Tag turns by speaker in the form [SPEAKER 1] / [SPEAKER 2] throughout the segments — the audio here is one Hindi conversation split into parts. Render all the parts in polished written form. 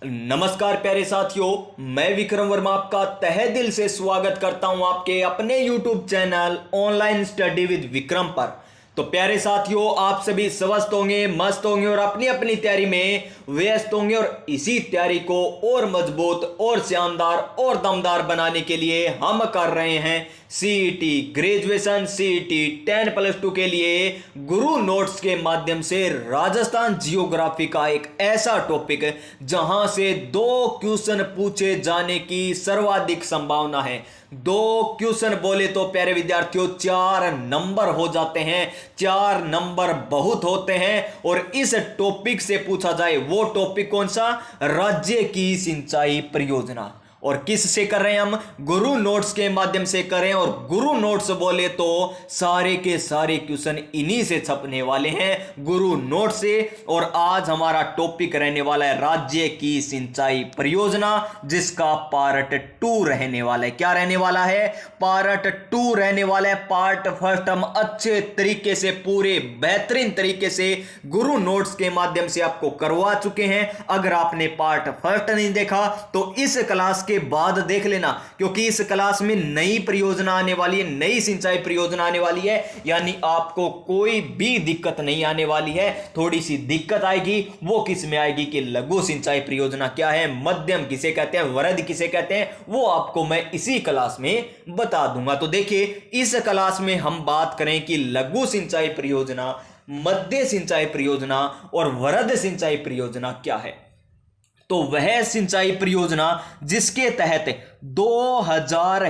[SPEAKER 1] नमस्कार प्यारे साथियों, मैं विक्रम वर्मा आपका तहे दिल से स्वागत करता हूं आपके अपने YouTube channel online study with Vikram पर। तो प्यारे साथियों, आप सभी स्वस्थ होंगे, मस्त होंगे और अपनी अपनी तैयारी में व्यस्त होंगे और इसी तैयारी को और मजबूत और शानदार और दमदार बनाने के लिए हम कर रहे हैं सीईटी ग्रेजुएशन, सीईटी 10+2 के लिए गुरु नोट्स के माध्यम से राजस्थान जियोग्राफी का एक ऐसा टॉपिक जहां से 2 क्वेश्चन पूछे जाने की सर्वाधिक संभावना है। 2 क्वेश्चन बोले तो प्यारे विद्यार्थियों 4 नंबर हो जाते हैं। 4 नंबर बहुत होते हैं और इस टॉपिक से पूछा जाए वो टॉपिक कौन सा? राज्य की सिंचाई परियोजना। और किस से कर रहे हैं हम? गुरु नोट्स के माध्यम से करें। और गुरु नोट्स बोले तो सारे के सारे क्वेश्चन इन्हीं से छपने वाले हैं, गुरु नोट से। और आज हमारा टॉपिक रहने वाला है राज्य की सिंचाई परियोजना, जिसका पार्ट 2 रहने वाला है। क्या रहने वाला है? पार्ट 2 रहने वाला है। पार्ट फर्स्ट हम अच्छे तरीके से, पूरे बेहतरीन तरीके से गुरु नोट्स के माध्यम से आपको करवा चुके हैं। अगर आपने पार्ट फर्स्ट नहीं देखा तो इस क्लास के बाद देख लेना, क्योंकि इस क्लास में नई परियोजना आने वाली है, नई सिंचाई परियोजना आने वाली है। यानी आपको कोई भी दिक्कत नहीं आने वाली है। थोड़ी सी दिक्कत आएगी, वो किस में आएगी कि लघु सिंचाई परियोजना क्या है, मध्यम किसे कहते हैं, वृहद किसे कहते हैं, वो आपको मैं इसी क्लास में बता दूंगा। तो देखिए, इस क्लास में हम बात करें कि लघु सिंचाई परियोजना, मध्य सिंचाई परियोजना और वृहद सिंचाई परियोजना क्या है। तो वह सिंचाई परियोजना जिसके तहत 2000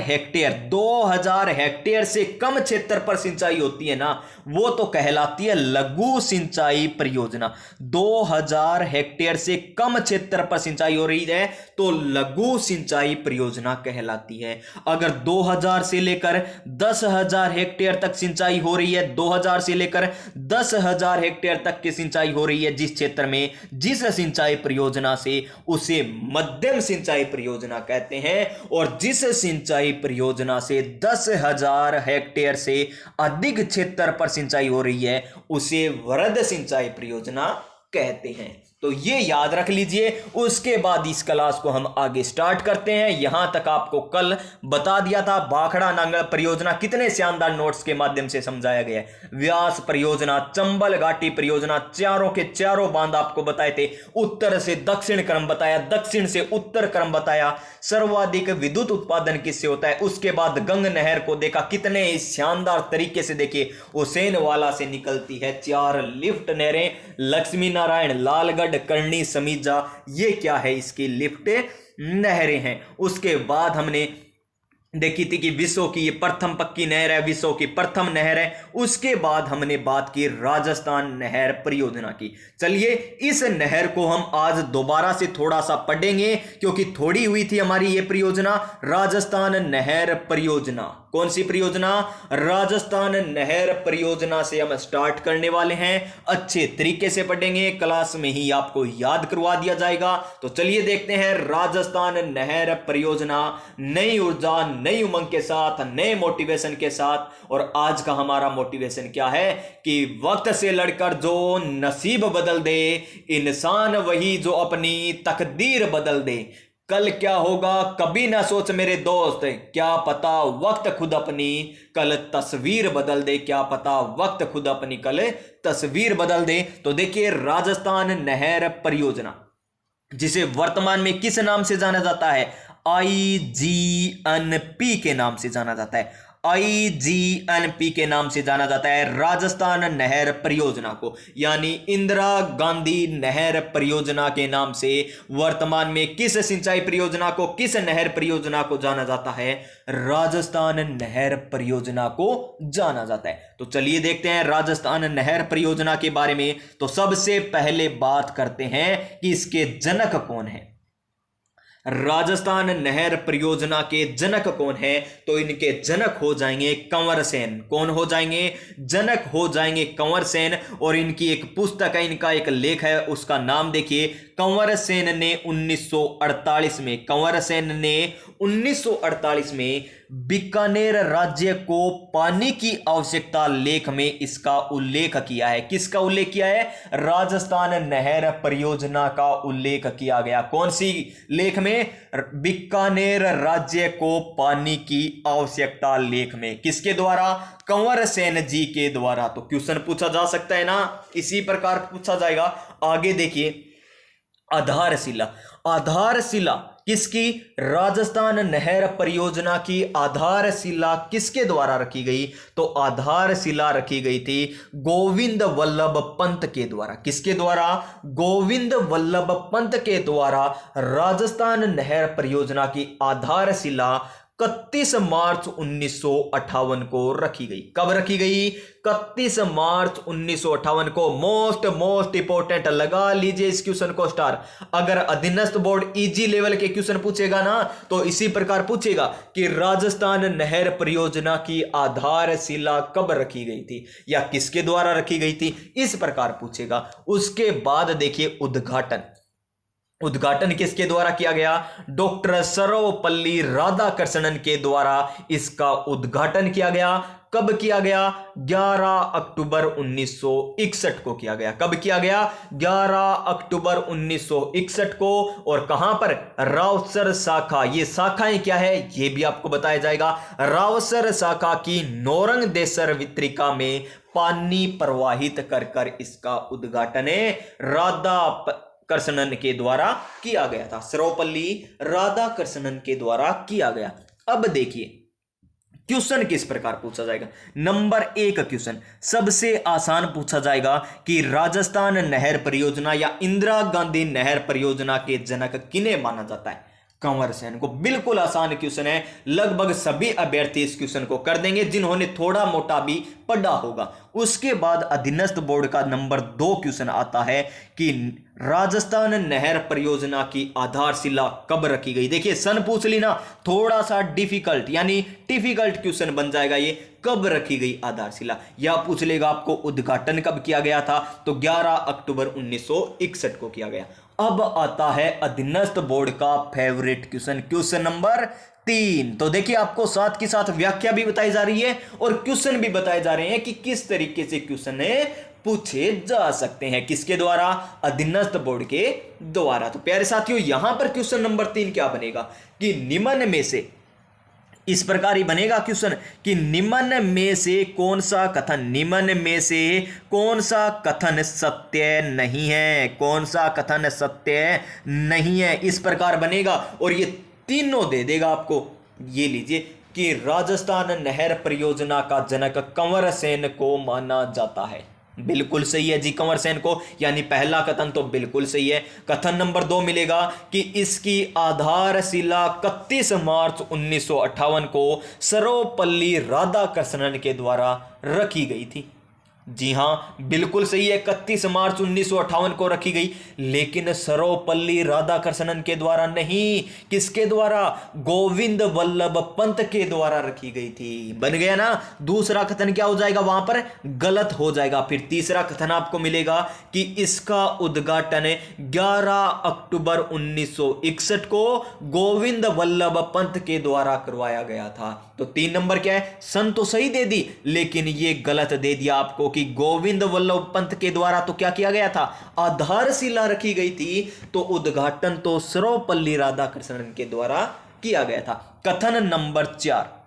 [SPEAKER 1] हेक्टेयर से कम क्षेत्र पर सिंचाई होती है ना, वो तो कहलाती है लघु सिंचाई परियोजना। 2000 हेक्टेयर से कम क्षेत्र पर सिंचाई हो रही है तो लघु सिंचाई परियोजना कहलाती है। अगर 2000 से लेकर 10,000 हेक्टेयर तक सिंचाई हो रही है, 2000 से लेकर 10,000 हेक्टेयर तक की सिंचाई हो रही है जिस क्षेत्र में, जिस सिंचाई परियोजना से, उसे मध्यम सिंचाई परियोजना कहते हैं। और जिस सिंचाई परियोजना से 10,000 हेक्टेयर से अधिक क्षेत्र पर सिंचाई हो रही है उसे वृहद सिंचाई परियोजना कहते हैं। तो ये याद रख लीजिए। उसके बाद इस क्लास को हम आगे स्टार्ट करते हैं। यहां तक आपको कल बता दिया था भाखड़ा नांगल परियोजना कितने शानदार नोट्स के माध्यम से समझाया गया है। व्यास परियोजना, चंबल घाटी परियोजना, चारों के चारों बांध आपको बताए थे। उत्तर से दक्षिण क्रम बताया, दक्षिण से उत्तर क्रम बताया। सर्वाधिक विद्युत उत्पादन किससे होता है। उसके बाद गंग नहर को देखा, कितने शानदार तरीके से देखिए हुसैन वाला से निकलती है 4 लिफ्ट नहरें, लक्ष्मी नारायण, लालगढ़, करनी, समीजा, ये क्या है, इसकी लिफ्ट नहरें हैं। उसके बाद हमने देखी थी कि विश्व की ये प्रथम पक्की नहर है, विश्व की प्रथम नहर है। उसके बाद हमने बात की राजस्थान नहर परियोजना की। चलिए, इस नहर को हम आज दोबारा से थोड़ा सा पढ़ेंगे, क्योंकि थोड़ी हुई थी हमारी ये परियोजना, राजस्थान नहर परियोजना। कौन सी परियोजना? राजस्थान नहर परियोजना से हम स्टार्ट करने वाले हैं। अच्छे तरीके से पढ़ेंगे, क्लास में ही आपको याद करवा दिया जाएगा। तो चलिए देखते हैं राजस्थान नहर परियोजना, नई ऊर्जा, नई उमंग के साथ, नए मोटिवेशन के साथ। और आज का हमारा मोटिवेशन क्या है कि वक्त से लड़कर जो नसीब बदल दे, इंसान वही जो अपनी तकदीर बदल दे। कल क्या होगा कभी ना सोच मेरे दोस्त, क्या पता वक्त खुद अपनी कल तस्वीर बदल दे, क्या पता वक्त खुद अपनी कल तस्वीर बदल दे। तो देखिए, राजस्थान नहर परियोजना जिसे वर्तमान में किस नाम से जाना जाता है? IGNP के नाम से जाना जाता है। IGNP के नाम से जाना जाता है राजस्थान नहर परियोजना को, यानी इंदिरा गांधी नहर परियोजना के नाम से वर्तमान में किस सिंचाई परियोजना को, किस नहर परियोजना को जाना जाता है? राजस्थान नहर परियोजना को जाना जाता है। तो चलिए देखते हैं राजस्थान नहर परियोजना के बारे में। तो सबसे पहले बात करते हैं कि इसके जनक कौन है। राजस्थान नहर परियोजना के जनक कौन है? तो इनके जनक हो जाएंगे कंवर सेन। कौन हो जाएंगे? जनक हो जाएंगे कंवर सेन। और इनकी एक पुस्तक है, इनका एक लेख है, उसका नाम देखिए। कंवर सेन ने 1948 में 1948 में बीकानेर राज्य को पानी की आवश्यकता लेख में इसका उल्लेख किया है। किसका उल्लेख किया है? राजस्थान नहर परियोजना का उल्लेख किया गया। कौन सी लेख में? बीकानेर राज्य को पानी की आवश्यकता लेख में। किसके द्वारा? कंवर सेन जी के द्वारा। तो क्वेश्चन पूछा जा सकता है ना, इसी प्रकार पूछा जाएगा। आगे देखिए, आधारशिला। आधारशिला किसकी? राजस्थान नहर परियोजना की आधारशिला किसके द्वारा रखी गई? तो आधारशिला रखी गई थी गोविंद वल्लभ पंत के द्वारा। किसके द्वारा? गोविंद वल्लभ पंत के द्वारा राजस्थान नहर परियोजना की आधारशिला 31 मार्च 1958 को रखी गई। कब रखी गई? 31 मार्च 1958 को। मोस्ट इंपोर्टेंट, लगा लीजिए इस क्वेश्चन को स्टार। अगर अधीनस्थ बोर्ड इजी लेवल के क्वेश्चन पूछेगा ना, तो इसी प्रकार पूछेगा कि राजस्थान नहर परियोजना की आधारशिला कब रखी गई थी या किसके द्वारा रखी गई थी, इस प्रकार पूछेगा। उसके बाद देखिए उद्घाटन। उद्घाटन किसके द्वारा किया गया? डॉक्टर सर्वपल्ली राधाकृष्णन के द्वारा इसका उद्घाटन किया गया। कब किया गया? 11 अक्टूबर 1961 को किया गया। कब किया गया? 11 अक्टूबर 1961 को। और कहां पर? रावसर शाखा। ये शाखाएं क्या है ये भी आपको बताया जाएगा। रावसर शाखा की नौरंग देसर वित्रिका में पानी प्रवाहित कर कर इसका उद्घाटन राधाकृष्णन के द्वारा किया गया था। सर्वपल्ली राधाकृष्णन के द्वारा किया गया। अब देखिए क्वेश्चन किस प्रकार पूछा जाएगा। नंबर 1 क्वेश्चन सबसे आसान पूछा जाएगा कि राजस्थान नहर परियोजना या इंदिरा गांधी नहर परियोजना के जनक किन्हें माना जाता है? कंवर सेन को। बिल्कुल आसान क्वेश्चन है, लगभग सभी अभ्यर्थी इस क्वेश्चन को कर देंगे जिन्होंने थोड़ा मोटा भी पढ़ा होगा। उसके बाद अधीनस्थ बोर्ड का नंबर 2 क्वेश्चन आता है कि राजस्थान नहर परियोजना की आधारशिला कब रखी गई। देखिए सन पूछ ली ना, थोड़ा सा डिफिकल्ट यानी डिफिकल्ट क्वेश्चन बन जाएगा ये। कब रखी गई आधारशिला, या पूछ लेगा आपको उद्घाटन कब किया गया था, तो 11 अक्टूबर 1961 को किया गया। अब आता है अधीनस्थ बोर्ड का फेवरेट क्वेश्चन, क्वेश्चन नंबर 3। तो देखिए आपको साथ के साथ व्याख्या भी बताई जा रही है और क्वेश्चन भी बताए जा रहे हैं कि किस तरीके से क्वेश्चन पूछे जा सकते हैं। किसके द्वारा? अधीनस्थ बोर्ड के द्वारा। तो प्यारे साथियों यहां पर क्वेश्चन नंबर 3 क्या बनेगा कि निम्न में से, इस प्रकार ही बनेगा क्वेश्चन कि निम्न में से कौन सा कथन, निम्न में से कौन सा कथन सत्य नहीं है, कौन सा कथन सत्य नहीं है, इस प्रकार बनेगा। और ये तीनों दे देगा आपको। ये लीजिए कि राजस्थान नहर परियोजना का जनक कंवर सेन को माना जाता है। बिल्कुल सही है जी, कंवर सेन को, यानी पहला कथन तो बिल्कुल सही है। कथन नंबर 2 मिलेगा कि इसकी आधारशिला 31 मार्च 1958 को सर्वपल्ली राधाकृष्णन के द्वारा रखी गई थी। जी हां बिल्कुल सही है, 31 मार्च 1958 को रखी गई, लेकिन सर्वपल्ली राधाकृष्णन के द्वारा नहीं। किसके द्वारा? गोविंद वल्लभ पंत के द्वारा रखी गई थी। बन गया ना। दूसरा कथन क्या हो जाएगा वहां पर? गलत हो जाएगा। फिर तीसरा कथन आपको मिलेगा कि इसका उद्घाटन 11 अक्टूबर 1961 को गोविंद वल्लभ पंत के द्वारा करवाया गया था। तो 3 नंबर क्या है? सन तो सही दे दी, लेकिन ये गलत दे दिया आपको कि गोविंद वल्लभ पंत के द्वारा तो क्या किया गया था? आधारशिला रखी गई थी। तो उद्घाटन तो सर्वपल्ली राधाकृष्णन के द्वारा किया गया था। कथन नंबर 4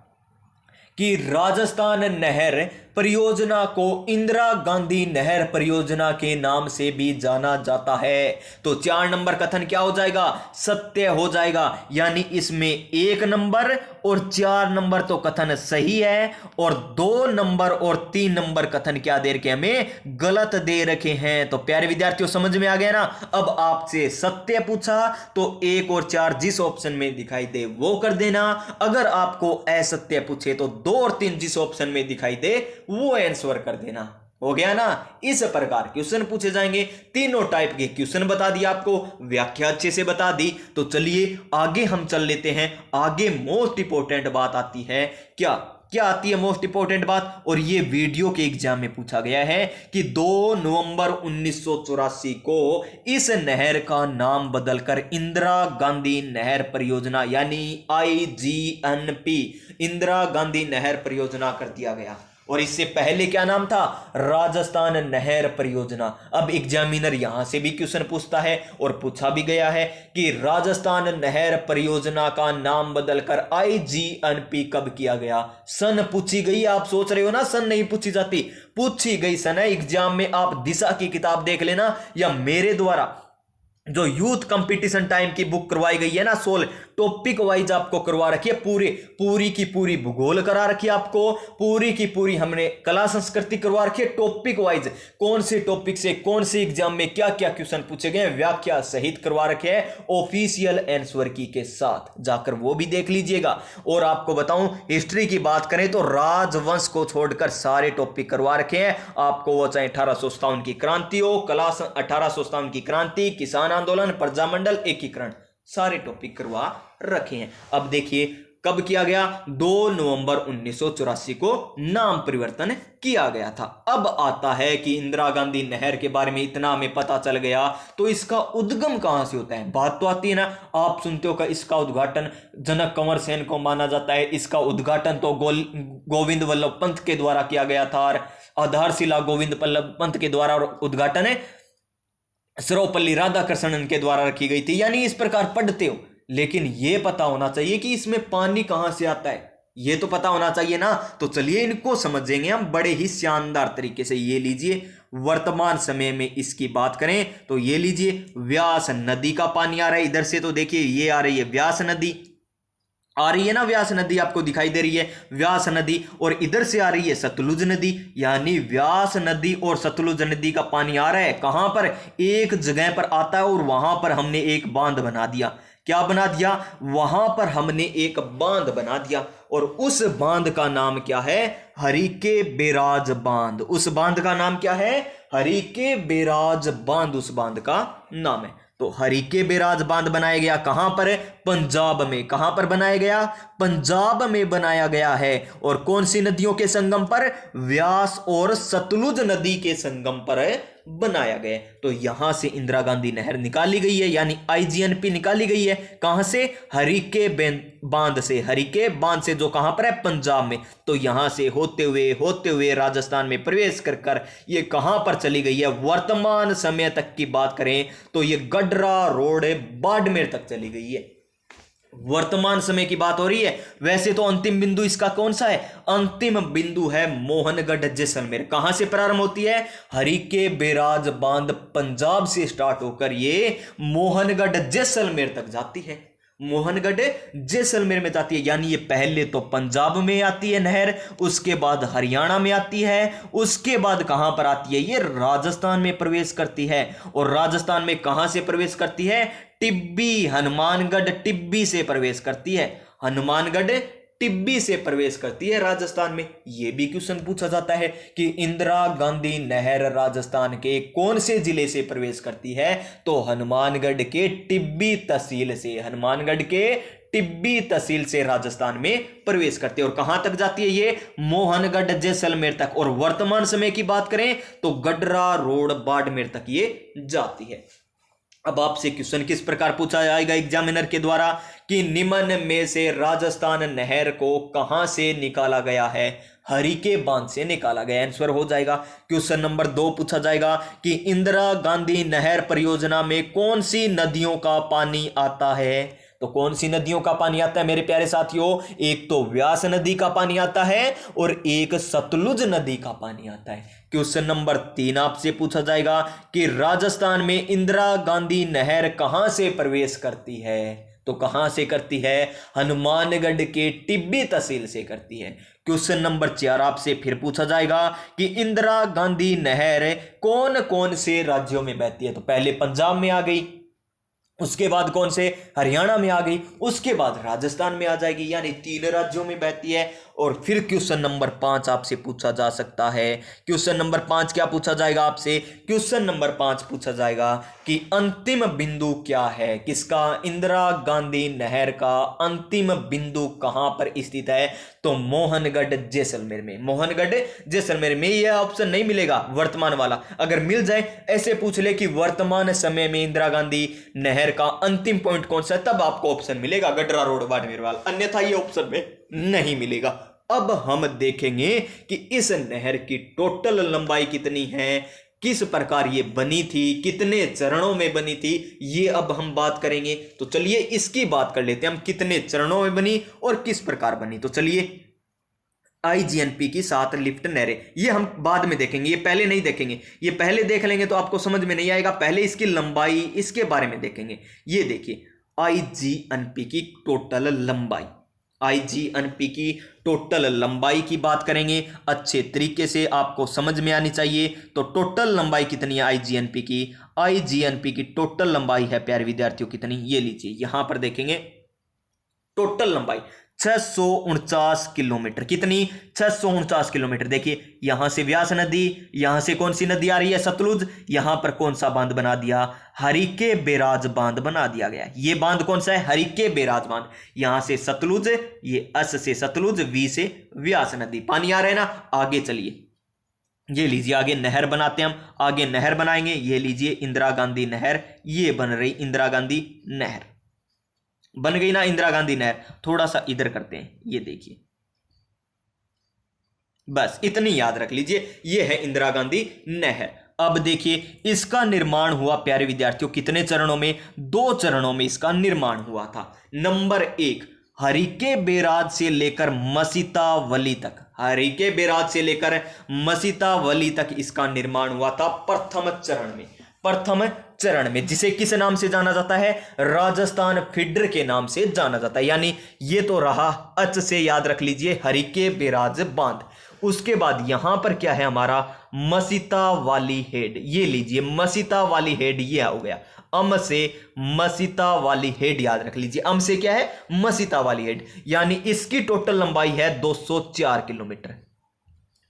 [SPEAKER 1] कि राजस्थान नहर परियोजना को इंदिरा गांधी नहर परियोजना के नाम से भी जाना जाता है। तो 4 नंबर कथन क्या हो जाएगा? सत्य हो जाएगा। यानी इसमें 1 नंबर और 4 नंबर तो कथन सही है, और 2 नंबर और 3 नंबर कथन क्या दे रखे हमें? गलत दे रखे हैं। तो प्यारे विद्यार्थियों समझ में आ गया ना। अब आपसे सत्य पूछा तो 1 और 4 जिस ऑप्शन में दिखाई दे वो कर देना। अगर आपको असत्य पूछे तो 2 और 3 जिस ऑप्शन में दिखाई दे वो आंसर कर देना। हो गया ना। इस प्रकार क्वेश्चन पूछे जाएंगे। तीनों टाइप के क्वेश्चन बता दिया आपको, व्याख्या अच्छे से बता दी। तो चलिए आगे हम चल लेते हैं। आगे मोस्ट इंपोर्टेंट बात आती है क्या? क्या आती है मोस्ट इंपॉर्टेंट बात, और ये वीडियो के एग्जाम में पूछा गया है कि 2 नवंबर 1984 को इस नहर का नाम बदलकर इंदिरा गांधी नहर परियोजना यानी IGNP इंदिरा गांधी नहर परियोजना कर दिया गया। और इससे पहले क्या नाम था, राजस्थान नहर परियोजना। अब एग्जामिनर यहां से भी क्वेश्चन पूछता है और पूछा भी गया है कि राजस्थान नहर परियोजना का नाम बदलकर IGNP कब किया गया। सन पूछी गई, आप सोच रहे हो ना सन नहीं पूछी जाती, पूछी गई सन है। एग्जाम में आप दिशा की किताब देख लेना या मेरे द्वारा जो यूथ कंपटीशन टाइम की बुक करवाई गई है ना, 16 टॉपिक वाइज आपको करवा रखी है, पूरी की पूरी भूगोल करा रखी है आपको, पूरी की पूरी हमने कला संस्कृति करवा रखी है, टॉपिक वाइज कौन से टॉपिक से कौन से एग्जाम में क्या क्या क्वेश्चन पूछे गए व्याख्या सहित करवा रखे हैं ऑफिशियल आंसर की के साथ, जाकर वो भी देख लीजिएगा। और आपको बताऊं हिस्ट्री की बात करें तो राजवंश को छोड़कर सारे टॉपिक करवा रखे हैं आपको, वो चाहे 1857 की क्रांति हो, कला 1857 की क्रांति, किसान आंदोलन, प्रजामंडल, एकीकरण, सारे टॉपिक करवा रखे हैं। अब देखिए कब किया गया, 2 नवंबर 1984 को नाम परिवर्तन किया गया था। अब आता है कि इंदिरा गांधी नहर के बारे में इतना हमें पता चल गया, तो इसका उद्गम कहां से होता है, बात तो आती है ना। आप सुनते हो कि इसका उद्घाटन जनक कंवर सेन को माना जाता है, इसका उद्घाटन तो गोविंद वल्लभ पंत के द्वारा किया गया था, और आधारशिला गोविंद वल्लभ पंत के द्वारा, और उद्घाटन है सर्वपल्ली राधाकृष्णन के द्वारा रखी गई थी। यानी इस प्रकार पढ़ते हो, लेकिन यह पता होना चाहिए कि इसमें पानी कहां से आता है, यह तो पता होना चाहिए ना। तो चलिए इनको समझेंगे हम बड़े ही शानदार तरीके से। ये लीजिए वर्तमान समय में इसकी बात करें तो ये लीजिए व्यास नदी का पानी आ रहा है इधर से, तो देखिए ये आ रही है व्यास नदी, आ रही है ना, व्यास नदी आपको दिखाई दे रही है व्यास नदी, और इधर से आ रही है सतलुज नदी। यानी व्यास नदी और सतलुज नदी का पानी आ रहा है कहां पर, एक जगह पर आता है, और वहां पर हमने एक बांध बना दिया। क्या बना दिया, वहां पर हमने एक बांध बना दिया, और उस बांध का नाम क्या है, हरिके बैराज बांध। उस बांध का नाम क्या है, हरिके बैराज बांध, उस बांध का नाम है। तो हरिके बैराज बांध बनाया गया कहां पर, पंजाब में। कहां पर बनाया गया, पंजाब में बनाया गया है। और कौन सी नदियों के संगम पर, व्यास और सतलुज नदी के संगम पर बनाया गया। तो यहां से इंदिरा गांधी नहर निकाली गई है, यानी IGNP निकाली गई है। कहां से, हरिके बांध से, हरिके बांध से जो कहां पर है, पंजाब में। तो यहां से होते हुए राजस्थान में प्रवेश कर ये कहां पर चली गई है, वर्तमान समय तक की बात करें तो ये गडरा रोड बाड़मेर तक चली गई है। वर्तमान समय की बात हो रही है। वैसे तो अंतिम बिंदु इसका कौन सा है, अंतिम बिंदु है मोहनगढ़ जैसलमेर। कहां से प्रारंभ होती है, हरिके बैराज बांध पंजाब से स्टार्ट होकर ये मोहनगढ़ जैसलमेर तक जाती है, मोहनगढ़ जैसलमेर में जाती है। यानी ये पहले तो पंजाब में आती है नहर, उसके बाद हरियाणा में आती है, उसके बाद कहां पर आती है, ये राजस्थान में प्रवेश करती है। और राजस्थान में कहां से प्रवेश करती है, टिब्बी, हनुमानगढ़ टिब्बी से प्रवेश करती है, हनुमानगढ़ टिब्बी से प्रवेश करती है राजस्थान में। यह भी क्वेश्चन पूछा जाता है कि इंदिरा गांधी नहर राजस्थान के कौन से जिले से प्रवेश करती है, तो हनुमानगढ़ के टिब्बी तहसील से, हनुमानगढ़ के टिब्बी तहसील से राजस्थान में प्रवेश करती है। और कहां तक जाती है, ये मोहनगढ़ जैसलमेर तक। और वर्तमान समय की बात करें तो गडरा रोड बाड़मेर तक ये जाती है। अब आपसे क्वेश्चन किस प्रकार पूछा जाएगा एग्जामिनर के द्वारा कि निम्न में से राजस्थान नहर को कहां से निकाला गया है, हरिके बांध से निकाला गया। आंसर हो जाएगा क्वेश्चन नंबर 2 पूछा जाएगा कि इंदिरा गांधी नहर परियोजना में कौन सी नदियों का पानी आता है। तो कौन सी नदियों का पानी आता है मेरे प्यारे साथियों, एक तो व्यास नदी का पानी आता है और एक सतलुज नदी का पानी आता है। क्वेश्चन नंबर 3 आपसे पूछा जाएगा कि राजस्थान में इंदिरा गांधी नहर कहां से प्रवेश करती है। तो कहां से करती है, हनुमानगढ़ के टिब्बी तहसील से करती है। क्वेश्चन नंबर 4 आपसे फिर पूछा जाएगा कि इंदिरा गांधी नहर कौन कौन से राज्यों में बहती है। तो पहले पंजाब में आ गई, उसके बाद कौन से, हरियाणा में आ गई, उसके बाद राजस्थान में आ जाएगी, यानी 3 राज्यों में बहती है। और फिर क्वेश्चन नंबर 5 आपसे पूछा जा सकता है। क्वेश्चन नंबर 5 क्या पूछा जाएगा आपसे? क्वेश्चन नंबर 5 पूछा जाएगा कि अंतिम बिंदु क्या है किसका, इंदिरा गांधी नहर का अंतिम बिंदु कहां पर स्थित है? तो मोहनगढ़ जैसलमेर में। मोहनगढ़ जैसलमेर में। यह ऑप्शन नहीं मिलेगा वर्तमान वाला, अगर मिल जाए ऐसे पूछ ले कि वर्तमान समय में इंदिरा गांधी नहर का अंतिम पॉइंट कौन सा है, तब आपको ऑप्शन मिलेगा गडरा रोड बाड़मेरवाल, अन्यथा ये ऑप्शन में नहीं मिलेगा। अब हम देखेंगे कि इस नहर की टोटल लंबाई कितनी है, किस प्रकार ये बनी थी, कितने चरणों में बनी थी, ये अब हम बात करेंगे। तो चलिए इसकी बात कर लेते हैं हम, कितने चरणों में बनी और किस प्रकार बनी। तो चलिए आईजीएनपी की 7 लिफ्ट नहरें, ये हम बाद में देखेंगे, ये पहले नहीं देखेंगे। ये पहले देख लेंगे तो आपको समझ में नहीं आएगा, पहले इसकी लंबाई, इसके बारे में देखेंगे। ये देखिए आईजीएनपी की टोटल लंबाई, आईजीएनपी की टोटल लंबाई की बात करेंगे, अच्छे तरीके से आपको समझ में आनी चाहिए। तो टोटल लंबाई कितनी है आईजीएनपी की? आईजीएनपी की टोटल लंबाई है प्यारे विद्यार्थियों कितनी, ये लीजिए यहां पर देखेंगे टोटल लंबाई 649 किलोमीटर। कितनी? 649 किलोमीटर। देखिए यहां से व्यास नदी, यहां से कौन सी नदी आ रही है? सतलुज। यहां पर कौन सा बांध बना दिया? हरिके बैराज बांध बना दिया गया। ये बांध कौन सा है? हरिके बैराज बांध। यहां से सतलुज, ये अस से सतलुज, वी से व्यास नदी, पानी आ रहा है ना। आगे चलिए, ये लीजिए आगे नहर बनाते हैं हम, आगे नहर बनाएंगे। ये लीजिए इंदिरा गांधी नहर, ये बन रही इंदिरा गांधी नहर, बन गई ना इंदिरा गांधी नहर। थोड़ा सा इधर करते हैं, ये देखिए, बस इतनी याद रख लीजिए, ये है इंदिरा गांधी नहर। अब देखिए इसका निर्माण हुआ प्यारे विद्यार्थियों कितने चरणों में? 2 चरणों में इसका निर्माण हुआ था। नंबर 1, हरिके बैराज से लेकर मसीतावली तक, हरिके बैराज से लेकर मसीतावली तक इसका निर्माण हुआ था प्रथम चरण में। प्रथम चरण में, जिसे किस नाम से जाना जाता है? राजस्थान फीडर के नाम से जाना जाता है। यानी ये तो रहा अच से, याद रख लीजिए हरिके बैराज बांध। उसके बाद यहां पर क्या है हमारा? मसीता वाली हेड, ये लीजिए मसीता वाली हेड, ये हो गया अम से मसीता वाली हेड, याद रख लीजिए अम से क्या है? मसीता वाली हेड। यानी इसकी टोटल लंबाई है 204 किलोमीटर।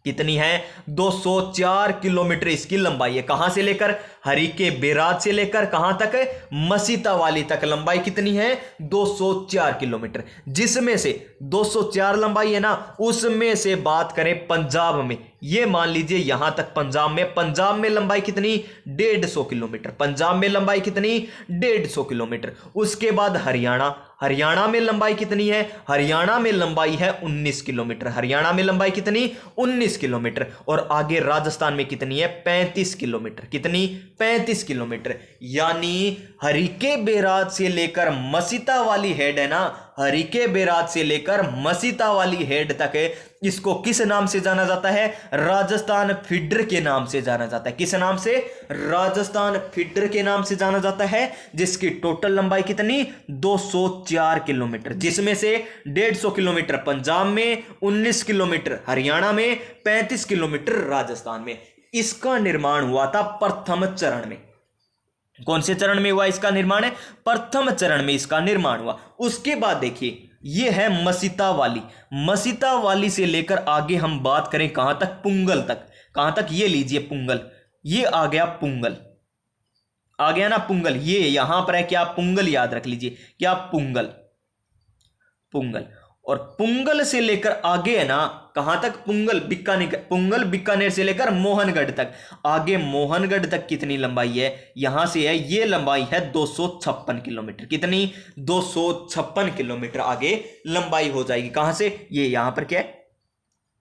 [SPEAKER 1] कितनी है? 204 किलोमीटर इसकी लंबाई है। कहां से लेकर? हरिके बैराज से लेकर कहां तक? मसीतावाली तक। लंबाई कितनी है? 204 किलोमीटर। जिसमें से 204 लंबाई है ना, उसमें से बात करें पंजाब में, ये मान लीजिए यहां तक पंजाब में, पंजाब में लंबाई कितनी? 150 किलोमीटर। पंजाब में लंबाई कितनी? 150 किलोमीटर। उसके बाद हरियाणा, हरियाणा में लंबाई कितनी है? हरियाणा में लंबाई है 19 किलोमीटर। हरियाणा में लंबाई कितनी? 19 किलोमीटर। और आगे राजस्थान में कितनी है? 35 किलोमीटर। कितनी? 35 किलोमीटर। यानी हरिके बैराज से लेकर मसीता वाली हेड है ना, हरिके बैराज से लेकर मसीता वाली हेड तक है, इसको किस नाम से जाना जाता है? राजस्थान फीडर के नाम से जाना जाता है। किस नाम से? राजस्थान फीडर के नाम से जाना जाता है। जिसकी टोटल लंबाई कितनी? 204 किलोमीटर। जिसमें से 150 किलोमीटर पंजाब में, 19 किलोमीटर हरियाणा में, 35 किलोमीटर राजस्थान में। इसका निर्माण हुआ था प्रथम चरण में। कौन से चरण में हुआ इसका निर्माण? है प्रथम चरण में इसका निर्माण हुआ। उसके बाद देखिए ये है मसीता वाली, मसीता वाली से लेकर आगे हम बात करें कहां तक? पुंगल तक। कहां तक? ये लीजिए पुंगल, ये आ गया पुंगल, आ गया ना पुंगल। ये यहां पर है क्या? पुंगल, याद रख लीजिए क्या? पुंगल, पुंगल। और पुंगल से लेकर आगे है ना कहां तक? पुंगल बीकानेर, पुंगल बीकानेर से लेकर मोहनगढ़ तक। आगे मोहनगढ़ तक कितनी लंबाई है? यहां से है, ये लंबाई है 256 किलोमीटर। कितनी? 256 किलोमीटर आगे लंबाई हो जाएगी। कहां से? ये यहां पर क्या है?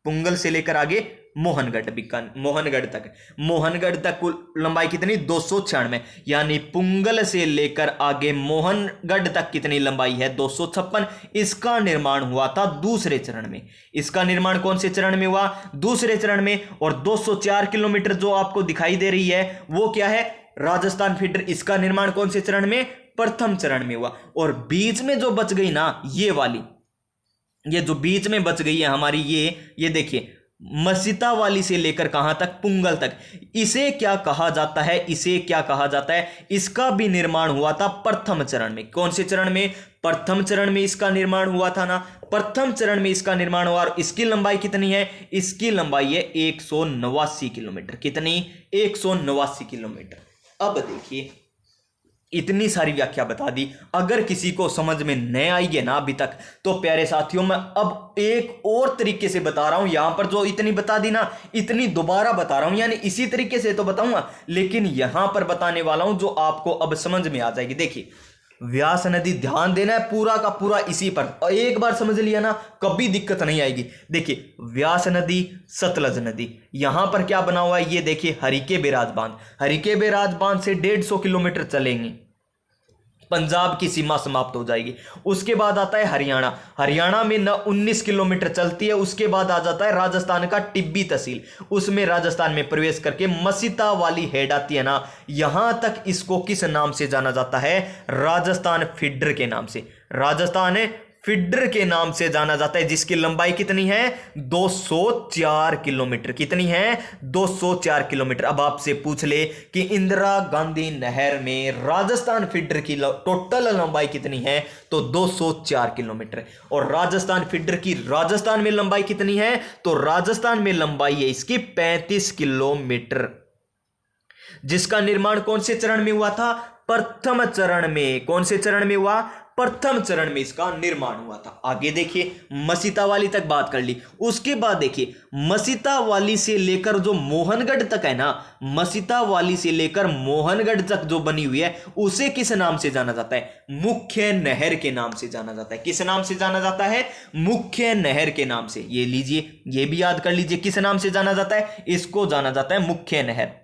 [SPEAKER 1] पुंगल से लेकर आगे मोहनगढ़, मोहनगढ़ तक। मोहनगढ़ तक कुल लंबाई कितनी? 296। यानी पुंगल से लेकर आगे मोहनगढ़ तक कितनी लंबाई है? 256। इसका निर्माण हुआ था दूसरे चरण में। इसका निर्माण कौन से चरण में हुआ? दूसरे चरण में। और 204 किलोमीटर जो आपको दिखाई दे रही है वो क्या है? राजस्थान फीडर। इसका निर्माण कौन से चरण में? प्रथम चरण में हुआ। और बीच में जो बच गई ना ये वाली, ये जो बीच में बच गई है हमारी, ये देखिए मसीता वाली से लेकर कहां तक, पुंगल तक। इसे क्या कहा जाता है, इसे क्या कहा जाता है, इसका भी निर्माण हुआ था प्रथम चरण में। कौन से चरण में, प्रथम चरण में इसका निर्माण हुआ था ना, प्रथम चरण में इसका निर्माण हुआ। और इसकी लंबाई कितनी है, इसकी लंबाई है 189 किलोमीटर। कितनी, 189 किलोमीटर। अब देखिए इतनी सारी व्याख्या बता दी, अगर किसी को समझ में नहीं आई है ना अभी तक, तो प्यारे साथियों मैं अब एक और तरीके से बता रहा हूं। यहां पर जो इतनी बता दी ना, इतनी दोबारा बता रहा हूं, यानी इसी तरीके से तो बताऊंगा, लेकिन यहां पर बताने वाला हूं जो आपको अब समझ में आ जाएगी। देखिए व्यास नदी, ध्यान देना है पूरा का पूरा इसी पर, और एक बार समझ लिया ना कभी दिक्कत नहीं आएगी। देखिए व्यास नदी, सतलज नदी, यहां पर क्या बना हुआ है, ये देखिए हरिके बैराज बांध। हरिके बैराज बांध से 150 किलोमीटर चलेंगे, पंजाब की सीमा समाप्त हो जाएगी। उसके बाद आता है हरियाणा, हरियाणा में न 19 किलोमीटर चलती है। उसके बाद आ जाता है राजस्थान का टिब्बी तहसील, उसमें राजस्थान में प्रवेश करके मसीता वाली हेड आती है ना, यहां तक इसको किस नाम से जाना जाता है, राजस्थान फीडर के नाम से, राजस्थान फीडर के नाम से जाना जाता है, जिसकी लंबाई कितनी है, 204 किलोमीटर। कितनी है, 204 किलोमीटर। अब आपसे पूछ ले कि इंदिरा गांधी नहर में राजस्थान फीडर की टोटल लंबाई कितनी है, तो 204 किलोमीटर। और राजस्थान फीडर की राजस्थान में लंबाई कितनी है, तो राजस्थान में लंबाई है इसकी 35 किलोमीटर, जिसका निर्माण कौन से चरण में हुआ था, प्रथम चरण में। कौन से चरण में हुआ, प्रथम चरण में इसका निर्माण हुआ था। आगे देखिए मसीता वाली तक बात कर ली, उसके बाद देखिए मसीता वाली से लेकर जो मोहनगढ़ तक है ना, मसीता वाली से लेकर मोहनगढ़ तक जो बनी हुई है, उसे किस नाम से जाना जाता है, मुख्य नहर के नाम से जाना जाता है। किस नाम से जाना जाता है, मुख्य नहर के नाम से। ये लीजिए, ये भी याद कर लीजिए, किस नाम से जाना जाता है, इसको जाना जाता है मुख्य नहर।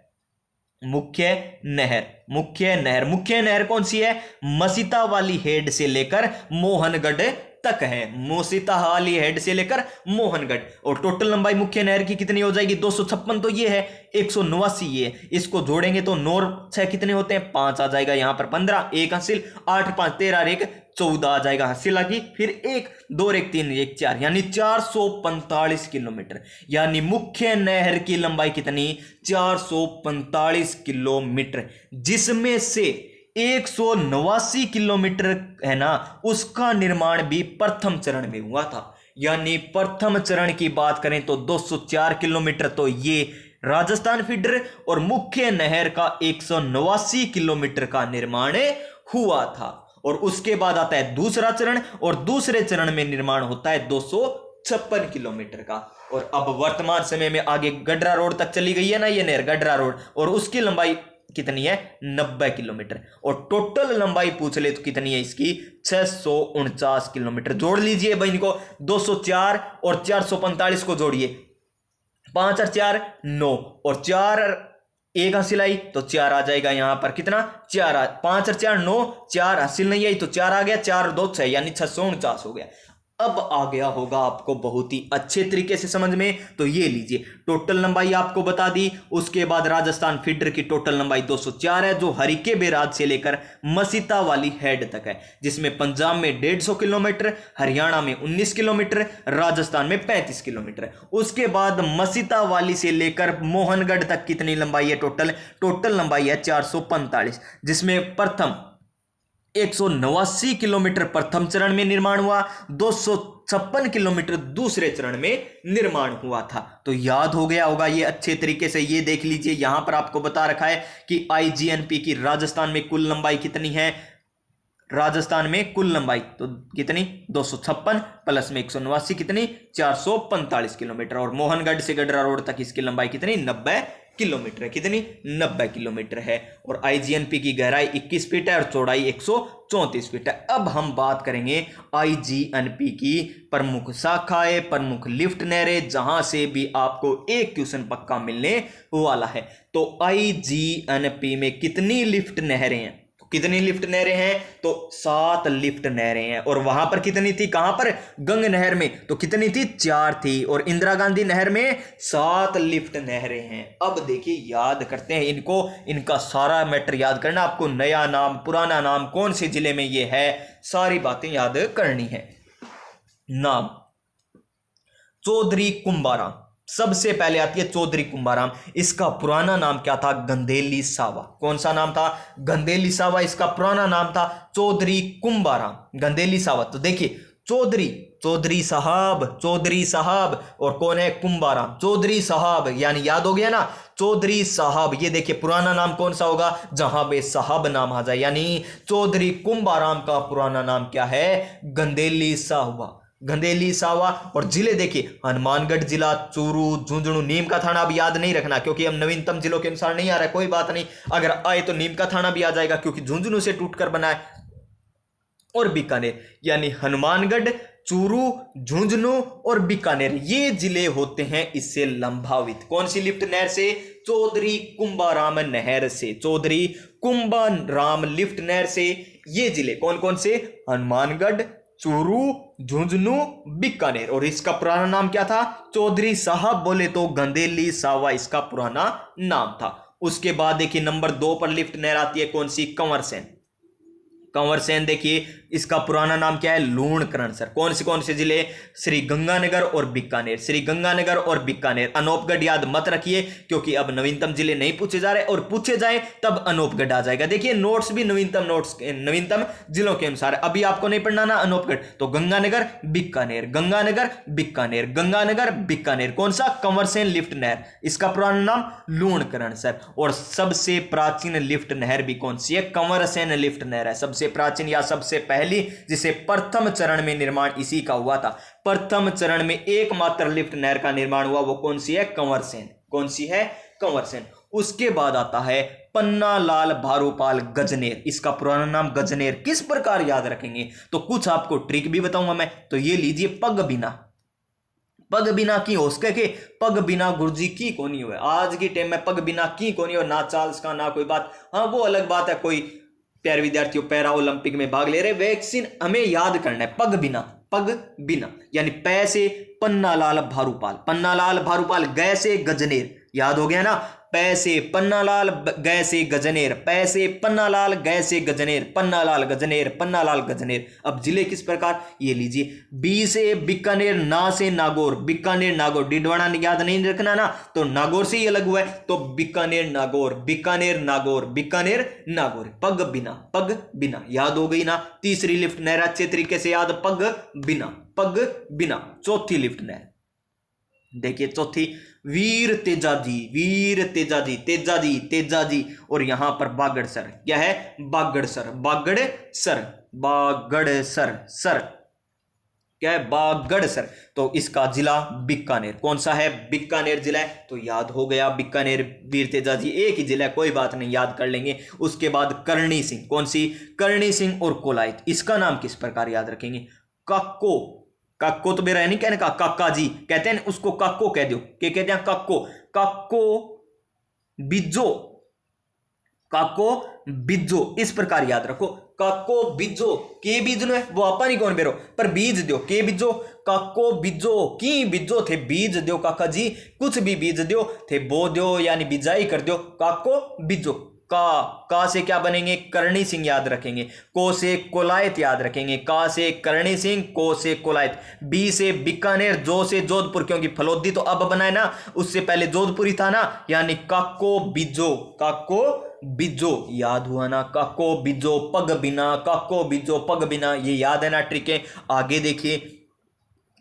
[SPEAKER 1] मुख्य नहर, मुख्य नहर, मुख्य नहर कौन सी है, मसीता वाली हेड से लेकर मोहनगढ़ तक है, मसीता वाली हेड से लेकर मोहनगढ़। और टोटल लंबाई मुख्य नहर की कितनी हो जाएगी, 256 तो ये है, 189 ये है, इसको जोड़ेंगे तो 9 और 6 कितने होते हैं, 5 आ जाएगा, यहां पर 15, 1 हासिल, 8 5 13 और 1 14 आ जाएगा, हासिल आ गई, फिर 1 2 और 1 3 1 4, यानी 445 किलोमीटर। यानी मुख्य नहर की लंबाई कितनी, 445 किलोमीटर, जिसमें से 189 किलोमीटर है ना, उसका निर्माण भी प्रथम चरण में हुआ था। यानी प्रथम चरण की बात करें तो 204 किलोमीटर तो ये राजस्थान फीडर, और मुख्य नहर का 189 किलोमीटर का निर्माण हुआ था। और उसके बाद आता है दूसरा चरण, और दूसरे चरण में निर्माण होता है 256 किलोमीटर का। और अब वर्तमान समय में आगे गडरा रोड तक चली गई है ना ये नहर, गडरा रोड, और उसकी लंबाई कितनी है, 90 किलोमीटर। और टोटल लंबाई पूछ ले तो कितनी है इसकी, 649 किलोमीटर। जोड़ लीजिए भाई इनको, 204 और 445 को जोड़िए, 5 और 4 9, और 4 1 हासिल आई तो 4 आ जाएगा, यहां पर कितना 4 5 और 4 9, 4 हासिल नहीं आई तो 4 आ गया, 4 2 6, यानी 649 हो गया। अब आ गया होगा आपको बहुत ही अच्छे तरीके से समझ में। तो ये लीजिए टोटल लंबाई आपको बता दी। उसके बाद राजस्थान फीडर की टोटल लंबाई 204 है, जो हरिके बैराज से लेकर मसीता वाली हेड तक है, जिसमें पंजाब में 150 किलोमीटर, हरियाणा में 19 किलोमीटर, राजस्थान में 35 किलोमीटर। उसके बाद मसीता वाली से लेकर मोहनगढ़ तक कितनी लंबाई है, टोटल लंबाई है 445, जिसमें प्रथम 189 किलोमीटर प्रथम चरण में निर्माण हुआ, 256 किलोमीटर दूसरे चरण में निर्माण हुआ था। तो याद हो गया होगा ये अच्छे तरीके से। ये देख लीजिए यहां पर आपको बता रखा है कि आईजीएनपी की राजस्थान में कुल लंबाई कितनी है, राजस्थान में कुल लंबाई तो कितनी 256 प्लस में 189 कितनी 445 किलोमीटर, और मोहनगढ़ से गडरा रोड तक इसकी लंबाई कितनी 90 किलोमीटर है। कितनी 90 किलोमीटर है। और आईजीएनपी की गहराई 21 फीट है और चौड़ाई 134 फीट है। अब हम बात करेंगे आईजीएनपी की प्रमुख शाखाएं, प्रमुख लिफ्ट नहरें, जहां से भी आपको एक क्वेश्चन पक्का मिलने वाला है। तो आईजीएनपी में कितनी लिफ्ट नहरें हैं, कितनी लिफ्ट नहरें हैं, तो 7 लिफ्ट नहरें हैं। और वहां पर कितनी थी, कहां पर, गंग नहर में तो कितनी थी 4 थी, और इंदिरा गांधी नहर में 7 लिफ्ट नहरें हैं। अब देखिए याद करते हैं इनको, इनका सारा मैटर याद करना आपको, नया नाम पुराना नाम कौन से जिले में ये है, सारी बातें याद करनी है। नाम चौधरी कुंभारा, सबसे पहले आती है चौधरी कुंभाराम। इसका पुराना नाम क्या था? गंदेली सावा। कौन सा नाम था? गंदेली सावा। इसका पुराना नाम था चौधरी कुंभाराम, गंदेली सावा। तो देखिए चौधरी, चौधरी साहब, चौधरी साहब, और कौन है? कुंभाराम, चौधरी साहब, यानी याद हो गया ना, चौधरी साहब। ये देखिए पुराना नाम कौन सा होगा? जहां पे साहब नाम आ जाए, यानी चौधरी कुंभाराम का पुराना नाम क्या है? गंदेली सावा, गंदेली सावा। और जिले देखिए हनुमानगढ़ जिला, चूरू, झुंझुनू। नीम का थाना अब याद नहीं रखना क्योंकि हम नवीनतम जिलों के अनुसार नहीं आ रहा है, कोई बात नहीं, अगर आए तो नीम का थाना भी आ जाएगा क्योंकि झुंझुनू से टूटकर बना है। और बीकानेर, यानी हनुमानगढ़, चूरू, झुंझुनू और बीकानेर, ये जिले होते हैं इससे लंबावित। कौन सी लिफ्ट नहर से? चौधरी कुंभाराम नहर से, चौधरी कुंभाराम लिफ्ट नहर से। ये जिले कौन कौन से? हनुमानगढ़, चूरू, झुंझुनू, बीकानेर। और इसका पुराना नाम क्या था? चौधरी साहब बोले तो गंदेली सावा इसका पुराना नाम था। उसके बाद देखिए नंबर 2 पर लिफ्ट नहर आती है, कौन सी? कंवर सेन। कंवर सेन देखिए इसका पुराना नाम क्या है? लूणकरण सर। कौन से जिले? श्री गंगानगर और बीकानेर, श्री गंगानगर और बीकानेर। अनूपगढ़ याद मत रखिए क्योंकि अब नवीनतम जिले नहीं पूछे जा रहे, और पूछे जाए तब अनूपगढ़ आ जाएगा। देखिए नोट्स भी नवीनतम जिलों के अनुसार। अभी आपको नहीं पढ़ना ना अनूपगढ़, तो गंगानगर, बीकानेर, गंगानगर, बीकानेर, गंगानगर, बीकानेर। कौन सा? कंवर सेन लिफ्ट नहर, इसका पुराना नाम लूणकरण सर। और सबसे प्राचीन लिफ्ट नहर भी कौन सी है? कंवर सेन लिफ्ट नहर है, सबसे प्राचीन या सबसे पहली, जिसे प्रथम चरण में निर्माण इसी का हुआ था। प्रथम चरण में एकमात्र लिफ्ट नहर का निर्माण हुआ, वो कौन सी है? कंवर सेन। कौन सी है? कंवर सेन। उसके बाद आता है पन्नालाल भारूपाल गजनेर। इसका पुराना नाम गजनेर। किस प्रकार याद रखेंगे? तो कुछ आपको ट्रिक भी बताऊंगा मैं। तो ये लीजिए पग बिना, पग बिना की हो सके, पग बिना गुरुजी की कोनी हुए। आज की टाइम में पग बिना की कोनी हो, ना चार्ल्स का ना कोई बात। हाँ वो अलग बात है, कोई प्यारे विद्यार्थियों पैरा ओलंपिक में भाग ले रहे, वैक्सीन हमें याद करना है। पग बिना, पग बिना, यानी पै से पन्नालाल भारूपाल, पन्नालाल भारूपाल, गै से गजनेर, याद हो गया ना। पै से पन्नालाल, गै से गजनेर, पै से पन्नालाल, गै से गजनेर, पन्नालाल गजनेर, पन्नालाल गजनेर। अब जिले किस प्रकार? ये लीजिए, बी से बीकानेर, ना से नागौर, बीकानेर नागौर। डिडवाना याद नहीं रखना ना, तो नागौर से ही अलग हुआ है, तो बीकानेर नागौर, बीकानेर नागौर, बीकानेर नागौर। पग बिना, पग बिना, याद हो गई ना। तीसरी लिफ्ट नहर अच्छे तरीके से याद, पग बिना, पग बिना। चौथी लिफ्ट नहर देखिए, चौथी वीर तेजाजी, वीर तेजाजी, तेजाजी, तेजाजी। और यहां पर बागड़सर, क्या है? बागड़सर, बागड़सर, बागड़सर, सर क्या है? बागड़सर। तो इसका जिला बीकानेर। कौन सा है? बीकानेर जिला है, तो याद हो गया बीकानेर, वीर तेजाजी एक ही जिला है, कोई बात नहीं, याद कर लेंगे। उसके बाद करणी सिंह। कौन सी? करणी सिंह और कोलायत। इसका नाम किस प्रकार याद रखेंगे? काको, काको तो मेरा है नहीं कहने का, काका जी कहते हैं उसको, काको कह दो। क्या कहते हैं? काको, काको बिज्जो, काको बिज्जो, इस प्रकार याद रखो। काको बिज्जो, के बीज है वो आपा नहीं कौन बेरो, पर बीज दो, के बीजो, काको बिज्जो, की बीजो थे बीज दो काका जी, कुछ भी बीज दो थे बो दो, यानी बिजाई कर दो, काको बिज्जो। का से क्या बनेंगे? करणी सिंह याद रखेंगे। को से कोलायत याद रखेंगे। का से करणी सिंह, को से कोलायत। बी से बीकानेर, जो से जोधपुर, क्योंकि फलोदी तो अब बना है ना, उससे पहले जोधपुर ही था ना, यानी काको बिजो, काको बिजो, याद हुआ ना। काको बिजो, पग बिना, काको बिजो, पग बिना, ये याद है ना ट्रिक है। आगे देखिए,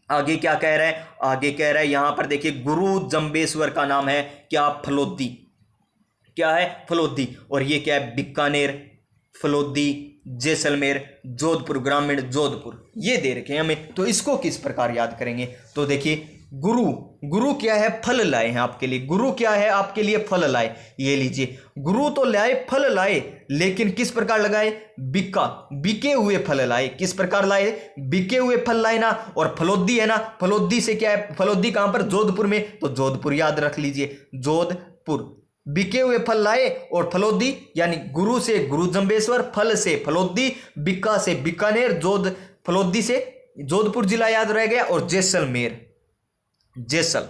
[SPEAKER 1] आगे क्या कह रहा है? आगे कह रहा है यहां पर देखिए, गुरु जंबेश्वर का नाम है क्या? फलोदी। क्या है? फलोदी। और ये क्या है? बीकानेर, फलोदी, जैसलमेर, जोधपुर, ग्रामीण जोधपुर, ये दे रखे हैं हमें। तो इसको किस प्रकार याद करेंगे? तो देखिए, गुरु, गुरु क्या है? फल लाए हैं आपके लिए। गुरु क्या है? आपके लिए फल लाए। ये लीजिए, गुरु तो लाए, फल लाए, लेकिन किस प्रकार लगाए? बिका, बिके हुए फल लाए। किस प्रकार लाए? बिके हुए फल लाए ना। और फलोदी है ना, फलोदी से क्या है? फलोदी कहां पर? जोधपुर में, तो जोधपुर याद रख लीजिए, जोधपुर। बिके हुए फल लाए, और फलोदी, यानी गुरु से गुरु जंबेश्वर, फल से फलोदी, बिका से बीकानेर, फलोदी से जोधपुर जिला याद रह गया। और जैसलमेर, जैसल,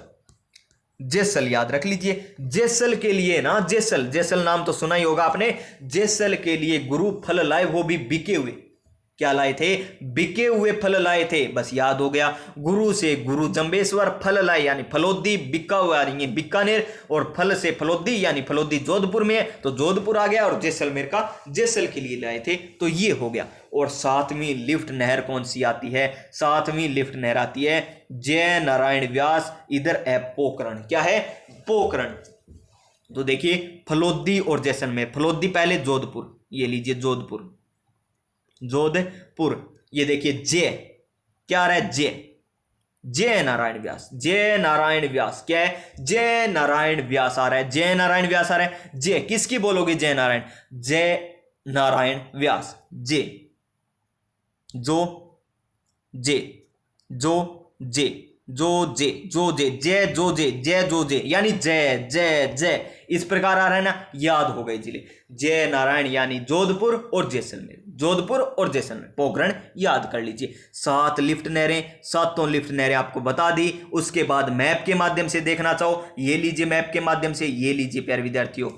[SPEAKER 1] जैसल याद रख लीजिए। जैसल के लिए ना, जैसल, जैसल नाम तो सुना ही होगा आपने। जैसल के लिए गुरु फल लाए, वो भी बिके हुए, क्या लाए थे? बिके हुए फल लाए थे, बस याद हो गया। गुरु से गुरु जंबेश्वर, फल लाए यानी फलोदी, बिका हुआ यानी बीकानेर, और फल से फलोदी यानी फलोदी जोधपुर में है तो जोधपुर आ गया, और जैसलमेर का जैसल के लिए लाए थे तो ये हो गया। और सातवीं लिफ्ट नहर कौन सी आती है? सातवीं लिफ्ट नहर आती है जय नारायण व्यास, इधर है पोखरण। क्या है? पोखरण। तो देखिए फलोदी और जैसलमेर, फलोदी पहले जोधपुर, ये लीजिए जोधपुर, जोधपुर, ये देखिए जय, क्या आ रहा है? जय, जय नारायण व्यास, जय नारायण व्यास, क्या है? जय नारायण व्यास आ रहा है, जय नारायण व्यास आ रहा है। जय किसकी बोलोगे? जय नारायण, जय नारायण व्यास, जय, जो जे, जो जे, जो जे, जो जे, जय जो जे, जय जो जे यानी जय जय जय, इस प्रकार आ रहा है ना, याद हो गए जिले। जय नारायण यानी जोधपुर और जैसलमेर, जोधपुर और जैसलमेर, पोखरण याद कर लीजिए। 7 लिफ्ट नहरें, 7 लिफ्ट नहरें आपको बता दी। उसके बाद मैप के माध्यम से देखना चाहो, ये लीजिए मैप के माध्यम से, ये लीजिए प्यारे विद्यार्थियों,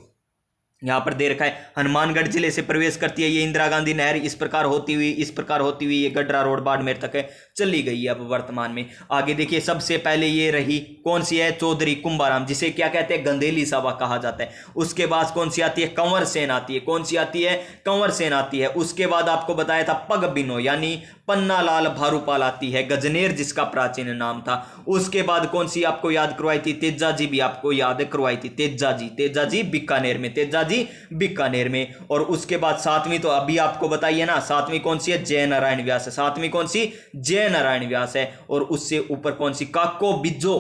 [SPEAKER 1] यहां पर दे रखा है हनुमानगढ़ जिले से प्रवेश करती है ये इंदिरा गांधी नहर, इस प्रकार होती हुई, इस प्रकार होती हुई ये गडरा रोड बाड़मेर तक है चली गई है अब वर्तमान में। आगे देखिए सबसे पहले ये रही कौन सी है? चौधरी कुंभाराम, जिसे क्या कहते हैं? गंदेली सभा कहा जाता है। उसके बाद कौन सी आती है? कंवर सेन आती है। कौन सी आती है? कंवर सेन आती है। उसके बाद आपको बताया था पग बिनो यानी पन्नालाल भारूपाल आती है, गजनेर जिसका प्राचीन नाम था। उसके बाद कौन सी आपको याद करवाई थी? तेजाजी भी आपको याद करवाई थी, तेजाजी, तेजाजी बीकानेर में, तेजाजी बीकानेर में। और उसके बाद 7वीं तो अभी आपको बताइए ना, 7वीं कौन सी है? जय नारायण व्यास है। 7वीं कौन सी? जय नारायण व्यास है। और उससे ऊपर कौन सी? काको बिज्जो,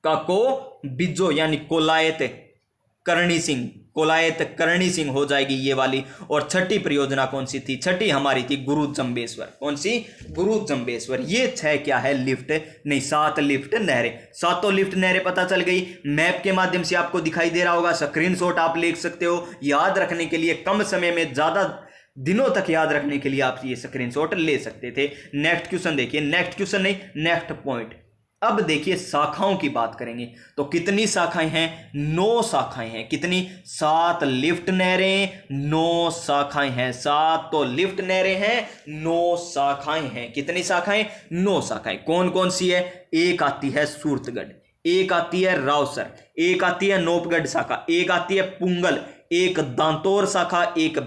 [SPEAKER 1] काको बिज्जो यानी कोलायत करणी सिंह, कोलायत करणी सिंह हो जाएगी ये वाली। और छठी परियोजना कौन सी थी? छठी हमारी थी गुरु जंबेश्वर। कौन सी? गुरु जंबेश्वर। ये 6 क्या है? लिफ्ट, नहीं 7 लिफ्ट नहरें। 7 लिफ्ट नहरें पता चल गई। मैप के माध्यम से आपको दिखाई दे रहा होगा, स्क्रीनशॉट आप ले सकते हो याद रखने के लिए, कम समय में ज्यादा दिनों तक याद रखने के लिए आप ये स्क्रीनशॉट ले सकते थे। नेक्स्ट क्वेश्चन देखिए, नेक्स्ट क्वेश्चन नहीं नेक्स्ट पॉइंट। अब देखिए शाखाओं की बात करेंगे तो कितनी शाखाएं हैं? 9 शाखाएं हैं। कितनी? 7 लिफ्ट नहरें, 9 शाखाएं हैं। 7 तो लिफ्ट नहरें हैं, 9 शाखाएं हैं। कितनी शाखाएं? 9 शाखाएं। कौन कौन सी है? एक आती है सूरतगढ़, एक आती है रावसर, एक आती है नोपगढ़ शाखा, एक आती है पुंगल, एक दांतोर शाखा, एक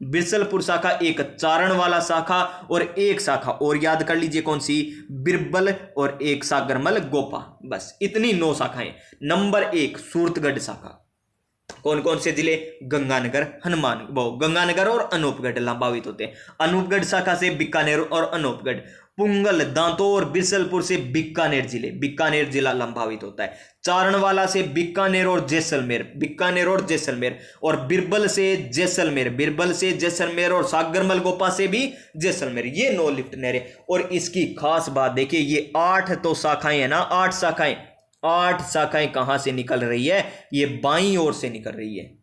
[SPEAKER 1] बिरसलपुर शाखा, एक चारण वाला शाखा और एक शाखा और याद कर लीजिए कौन सी? बिरबल और एक सागरमल गोपा। बस इतनी 9 शाखाएं। नंबर 1 सूरतगढ़ शाखा। कौन कौन से जिले? गंगानगर, हनुमान वो गंगानगर और अनूपगढ़ लाभावित होते हैं। अनूपगढ़ शाखा से बीकानेर और अनूपगढ़, पुंगल, दांतोर, बिरसलपुर से बीकानेर जिले, बीकानेर जिला लाभावित होता है। चारणवाला से बीकानेर और जैसलमेर, बीकानेर और जैसलमेर, और बिरबल से जैसलमेर, बिरबल से जैसलमेर, और सागरमल गोपा से भी जैसलमेर। ये 9 लिफ्ट नहरें। और इसकी खास बात देखिए, ये 8 तो शाखाएं है ना, 8 शाखाएं, 8 शाखाएं कहां से निकल रही है? ये बाईं ओर से निकल रही है,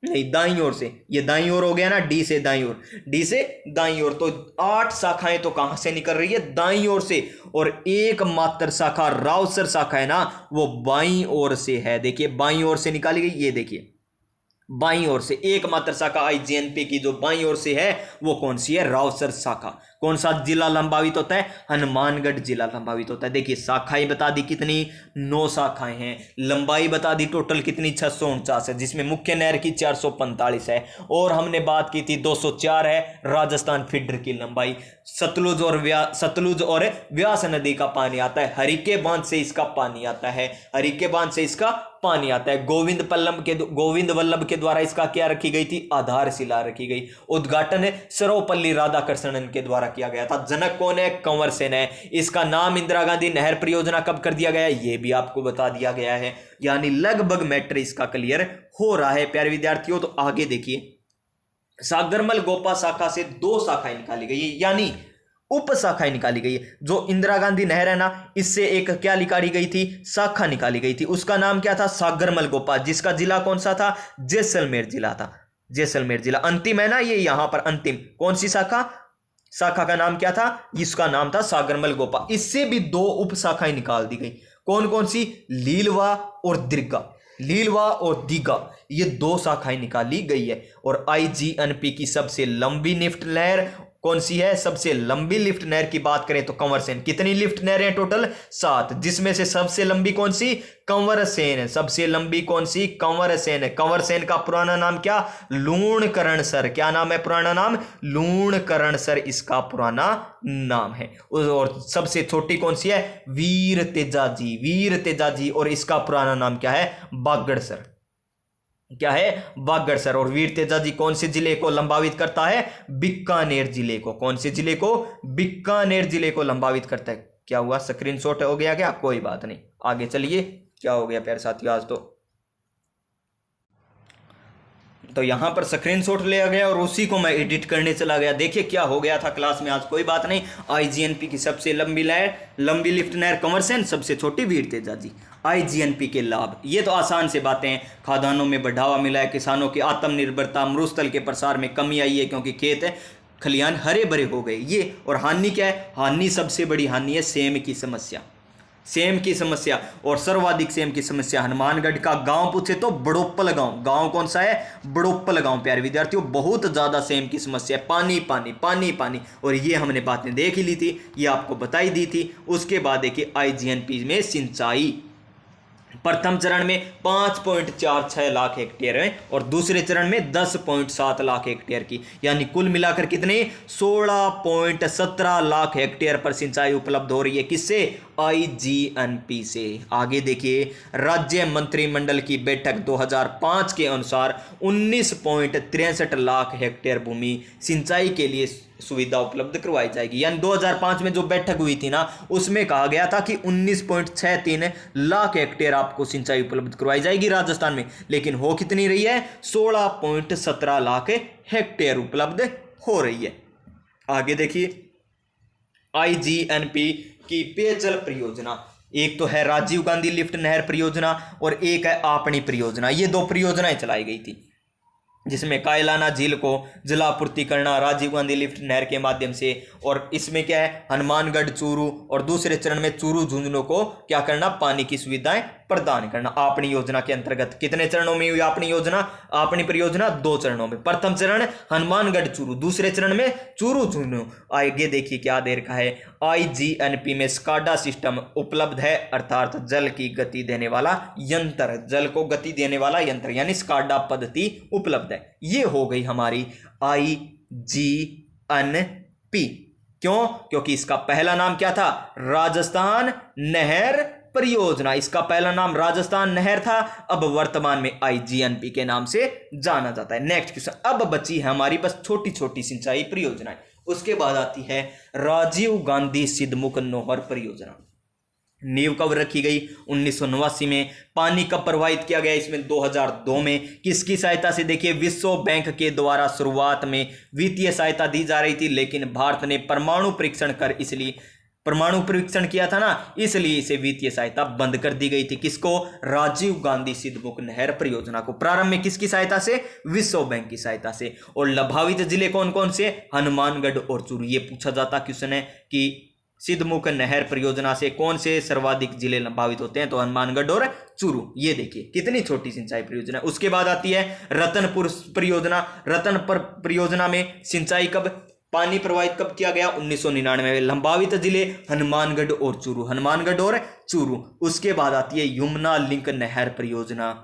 [SPEAKER 1] नहीं दाईं ओर से। ये दाईं ओर हो गया ना, डी से दाईं ओर, डी से दाईं ओर। तो 8 शाखाएं तो कहां से निकल रही है? दाईं ओर से। और एकमात्र शाखा रावसर शाखा है ना, वो बाईं ओर से है। देखिए बाईं ओर से निकाली गई, ये देखिए बाईं ओर से एकमात्र शाखा आईजीएनपी की जो बाईं ओर से है वो कौन सी है? रावसर शाखा। कौन सा जिला लंबावित होता है? हनुमानगढ़ जिला लंबावित होता है। देखिए शाखाएं बता दी कितनी? 9 शाखाएं हैं। लंबाई बता दी टोटल कितनी? 649 है, जिसमें मुख्य नहर की 445 है। और हमने बात की थी 204 है राजस्थान फीडर की लंबाई। सतलुज और व्यास नदी का पानी आता है, हरिके बांध से इसका पानी आता है, हरिके बांध से इसका पानी आता है। गोविंद वल्लभ के द्वारा इसका क्या रखी गई थी? आधारशिला रखी गई। उद्घाटन सर्वपल्ली राधाकृष्णन के द्वारा किया गया था। जनक कौन है? कंवर सेन है। इसका नाम इंदिरा गांधी नहर परियोजना कब कर दिया गया? ये भी आपको बता दिया गया है। यानी लगभग मैटर इसका क्लियर हो रहा है प्यारे विद्यार्थियों। तो आगे देखिए, सागरमल गोपा शाखा से 2 शाखाएं निकाली गई, यानी उप शाखाएं निकाली गई है। जो इंदिरा गांधी नहर है ना, इससे एक क्या निकाली गई थी? शाखा निकाली गई थी। उसका नाम क्या था? सागरमल गोपा, जिसका जिला कौन सा था? जैसलमेर जिला था, जैसलमेर जिला। अंतिम है ना ये, यहां पर अंतिम कौन सी शाखा? शाखा का नाम क्या था? इसका नाम था सागरमल गोपा। इससे भी 2 उप शाखाएं निकाल दी गई। कौन कौन सी? लीलवा और दीर्घा, लीलवा और दीघा, ये 2 शाखाएं निकाली गई है। और आईजीएनपी की सबसे लंबी लिफ्ट नहर कौन सी है? सबसे लंबी लिफ्ट नहर की बात करें तो कंवर सेन। कितनी लिफ्ट नहरें टोटल? 7, जिसमें से सबसे लंबी कौन सी? कंवर सेन है। सबसे लंबी कौन सी? कंवर सेन है। कंवर सेन का पुराना नाम क्या? लूणकरणसर। क्या नाम है पुराना नाम? लूणकरणसर इसका पुराना नाम है। और सबसे छोटी कौन सी है? वीर तेजाजी। वीर तेजाजी, और इसका पुराना नाम क्या है? बागड़सर। क्या है? बागड़सर। और वीर तेजाजी कौन से जिले को लंबावित करता है? बीकानेर जिले को। कौन से जिले को? बीकानेर जिले को लंबावित करता है। क्या हुआ? स्क्रीनशॉट हो गया क्या? कोई बात नहीं, आगे चलिए। क्या हो गया प्यारे साथियों आज तो यहां पर स्क्रीनशॉट लिया गया और उसी को मैं एडिट करने चला गया। देखिए क्या हो गया था क्लास में आज। कोई बात नहीं। आईजीएनपी की सबसे लंबी लिफ्ट नहर कंवर सेन, सबसे छोटी वीर तेजाजी। आईजीएनपी के लाभ, ये तो आसान से बातें हैं। खाद्यान्नों में बढ़ावा मिला है, किसानों की आत्मनिर्भरता, मरुस्थल के प्रसार में कमी आई है क्योंकि खेत खलिहान हरे भरे हो गए ये। और हानि क्या है? हानि, सबसे बड़ी हानि है सेम की समस्या। सेम की समस्या, और सर्वाधिक सेम की समस्या हनुमानगढ़ का। गांव पूछे तो बड़ोप्पल गांव। गांव कौन सा है? बड़ोप्पल गांव। प्यारे विद्यार्थियों, बहुत ज्यादा सेम की समस्या है। पानी पानी पानी पानी, और ये हमने बातें देख ही ली थी, ये आपको बताई दी थी। उसके बाद देखिए आईजीएनपी में सिंचाई, प्रथम चरण में 5.46 लाख हेक्टेयर है और दूसरे चरण में 10.7 लाख हेक्टेयर की, यानी कुल मिलाकर कितने? 16.17 लाख हेक्टेयर पर सिंचाई उपलब्ध हो रही है। किससे? आईजीएनपी से। आगे देखिए, राज्य मंत्रिमंडल की बैठक 2005 के अनुसार 19.63 लाख हेक्टेयर भूमि सिंचाई के लिए सुविधा उपलब्ध करवाई जाएगी। यानी 2005 में जो बैठक हुई थी ना, उसमें कहा गया था कि 19.63 लाख हेक्टेयर आपको सिंचाई उपलब्ध करवाई जाएगी राजस्थान में, लेकिन हो कितनी रही है? 16.17 लाख हेक्टेयर उपलब्ध हो रही है। आगे देखिए, आईजीएनपी की पेयजल परियोजना, एक तो है राजीव गांधी लिफ्ट नहर परियोजना और एक है आपनी परियोजना। ये 2 परियोजनाएं चलाई गई थी, जिसमें कायलाना झील को जलापूर्ति करना राजीव गांधी लिफ्ट नहर के माध्यम से, और इसमें क्या है? हनुमानगढ़ चूरू, और दूसरे चरण में चूरू झुंझुनू को क्या करना? पानी की सुविधाएं प्रदान करना। आपनी योजना के अंतर्गत कितने चरणों में हुई आपनी योजना? आपनी परियोजना 2 चरणों में। प्रथम चरण हनुमानगढ़ चूरू, दूसरे चरण में चूरू झुंझुनू। आगे देखिए क्या दे रखा है, आईजीएनपी में स्काडा सिस्टम उपलब्ध है, अर्थात जल की गति देने वाला यंत्र, जल को गति देने वाला यंत्र, यानी स्काडा पद्धति उपलब्ध है। ये हो गई हमारी आईजीएनपी। क्यों? क्योंकि इसका पहला नाम क्या था? राजस्थान नहर परियोजना। इसका पहला नाम राजस्थान नहर था, अब वर्तमान में आईजीएनपी के नाम से जाना जाता है। नेक्स्ट क्वेश्चन, अब बची है हमारी बस छोटी छोटी सिंचाई परियोजनाएं। उसके बाद आती है राजीव गांधी सिद्धमुख नोहर परियोजना। नींव कब रखी गई? 1989 में। पानी कब प्रवाहित किया गया? इसमें 2002 में। किसकी सहायता से? देखिए, विश्व बैंक के द्वारा शुरुआत में वित्तीय सहायता दी जा रही थी, लेकिन भारत ने परमाणु परीक्षण किया था ना, इसलिए इसे वित्तीय सहायता बंद कर दी गई थी। किसको? राजीव गांधी सिद्धमुख नहर परियोजना को। प्रारंभ में किसकी सहायता से? विश्व बैंक की सहायता से। और लाभावित जिले कौन कौन से? हनुमानगढ़ और चूरू। ये पूछा जाता क्वेश्चन है कि सिद्धमुख नहर परियोजना से कौन से सर्वाधिक जिले लाभावित होते हैं? तो हनुमानगढ़ और चूरू। ये देखिए कितनी छोटी सिंचाई परियोजना। उसके बाद आती है रतनपुर परियोजना। रतनपुर परियोजना में सिंचाई कब, पानी प्रवाहित कब किया गया? 1999 में। लंबावित जिले हनुमानगढ़ और चूरू, हनुमानगढ़ और चूरू। उसके बाद आती है यमुना लिंक नहर परियोजना।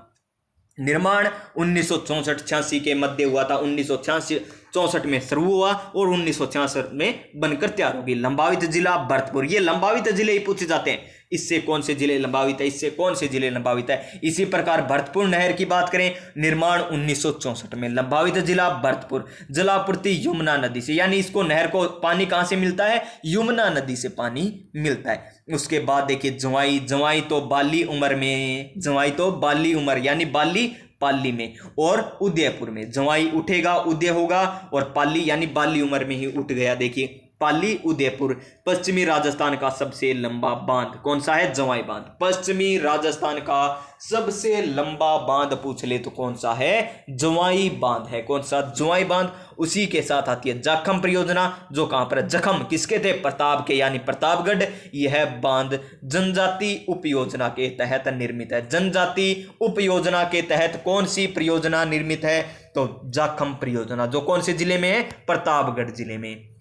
[SPEAKER 1] निर्माण 1964-86 के मध्य हुआ था। 1964 में शुरू हुआ और 1966 में बनकर तैयार होगी। लंबावित जिला भरतपुर। ये लंबावित जिले ही पूछे जाते हैं, इससे कौन से जिले लंबावित है, इससे कौन से जिले लंबावित है। इसी प्रकार भरतपुर नहर की बात करें, निर्माण 1964 में। लंबावित जिला भरतपुर। जलापूर्ति यमुना नदी से, यानी इसको नहर को पानी कहां से मिलता है? यमुना नदी से पानी मिलता है। उसके बाद देखिए जवाई तो बाली उमर में, जवाई तो बाली उमर यानी बाली पाली में, और उदयपुर में। जवाई उठेगा उदय होगा, और पाली यानी बाली उमर में ही उठ गया। देखिए पाली उदयपुर। पश्चिमी राजस्थान का सबसे लंबा बांध कौन सा है? जवाई बांध। पश्चिमी राजस्थान का सबसे लंबा बांध पूछ ले तो कौन सा है? जवाई बांध है। कौन सा? जवाई बांध। उसी के साथ आती है जाखम परियोजना, जो कहां पर? जखम किसके थे? प्रताप के, यानी प्रतापगढ़। यह बांध जनजाति उपयोजना के तहत निर्मित है। जनजाति उपयोजना के तहत कौन सी परियोजना निर्मित है? तो जाखम परियोजना, जो कौन से जिले में है? प्रतापगढ़ जिले में।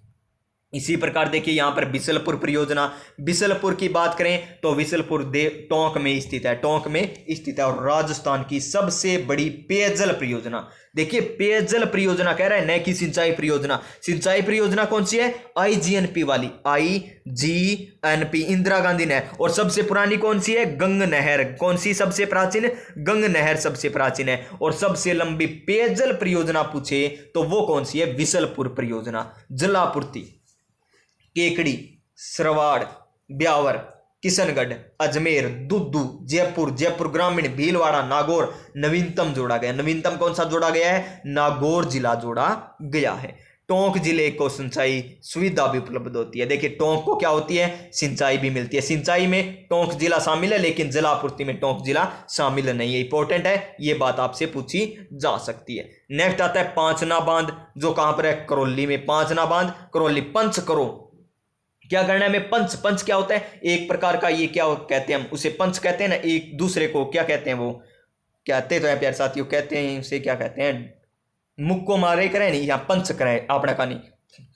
[SPEAKER 1] इसी प्रकार देखिए यहाँ पर बिसलपुर परियोजना, बिसलपुर की बात करें तो बिसलपुर टोंक में स्थित है, टोंक में स्थित है। और राजस्थान की सबसे बड़ी पेयजल परियोजना, देखिए पेयजल परियोजना कह रहा है, न कि सिंचाई परियोजना। सिंचाई परियोजना कौन सी है? IGNP वाली, IGNP, इंदिरा गांधी नहर। और सबसे पुरानी कौन सी है? गंग नहर। कौन सी सबसे प्राचीन? गंग नहर सबसे प्राचीन है। और सबसे लंबी पेयजल परियोजना पूछे तो वो कौन सी है? बिसलपुर परियोजना। जलापूर्ति केकड़ी, सरवाड़, ब्यावर, किशनगढ़, अजमेर, दुद्दू, जयपुर, जयपुर ग्रामीण, भीलवाड़ा, नागौर नवीनतम जोड़ा गया। नवीनतम कौन सा जोड़ा गया है? नागौर जिला जोड़ा गया है। टोंक जिले को सिंचाई सुविधा भी उपलब्ध होती है। देखिए टोंक को क्या होती है? सिंचाई भी मिलती है। सिंचाई में टोंक जिला शामिल है, लेकिन जलापूर्ति में टोंक जिला शामिल नहीं है। इंपॉर्टेंट है, ये बात आपसे पूछी जा सकती है। नेक्स्ट आता है पांचना बांध, जो कहां पर है? करौली में। पांचना बांध करौली। पंच करो, क्या करना है हमें? पंच। पंच क्या होता है? एक प्रकार का, ये क्या कहते हैं हम उसे? पंच कहते हैं ना, एक दूसरे को क्या कहते हैं? वो कहते तो है प्यारे साथियों, कहते हैं उसे क्या कहते हैं? मुक्को मारे करें नहीं, या पंच करें आपने कहा नहीं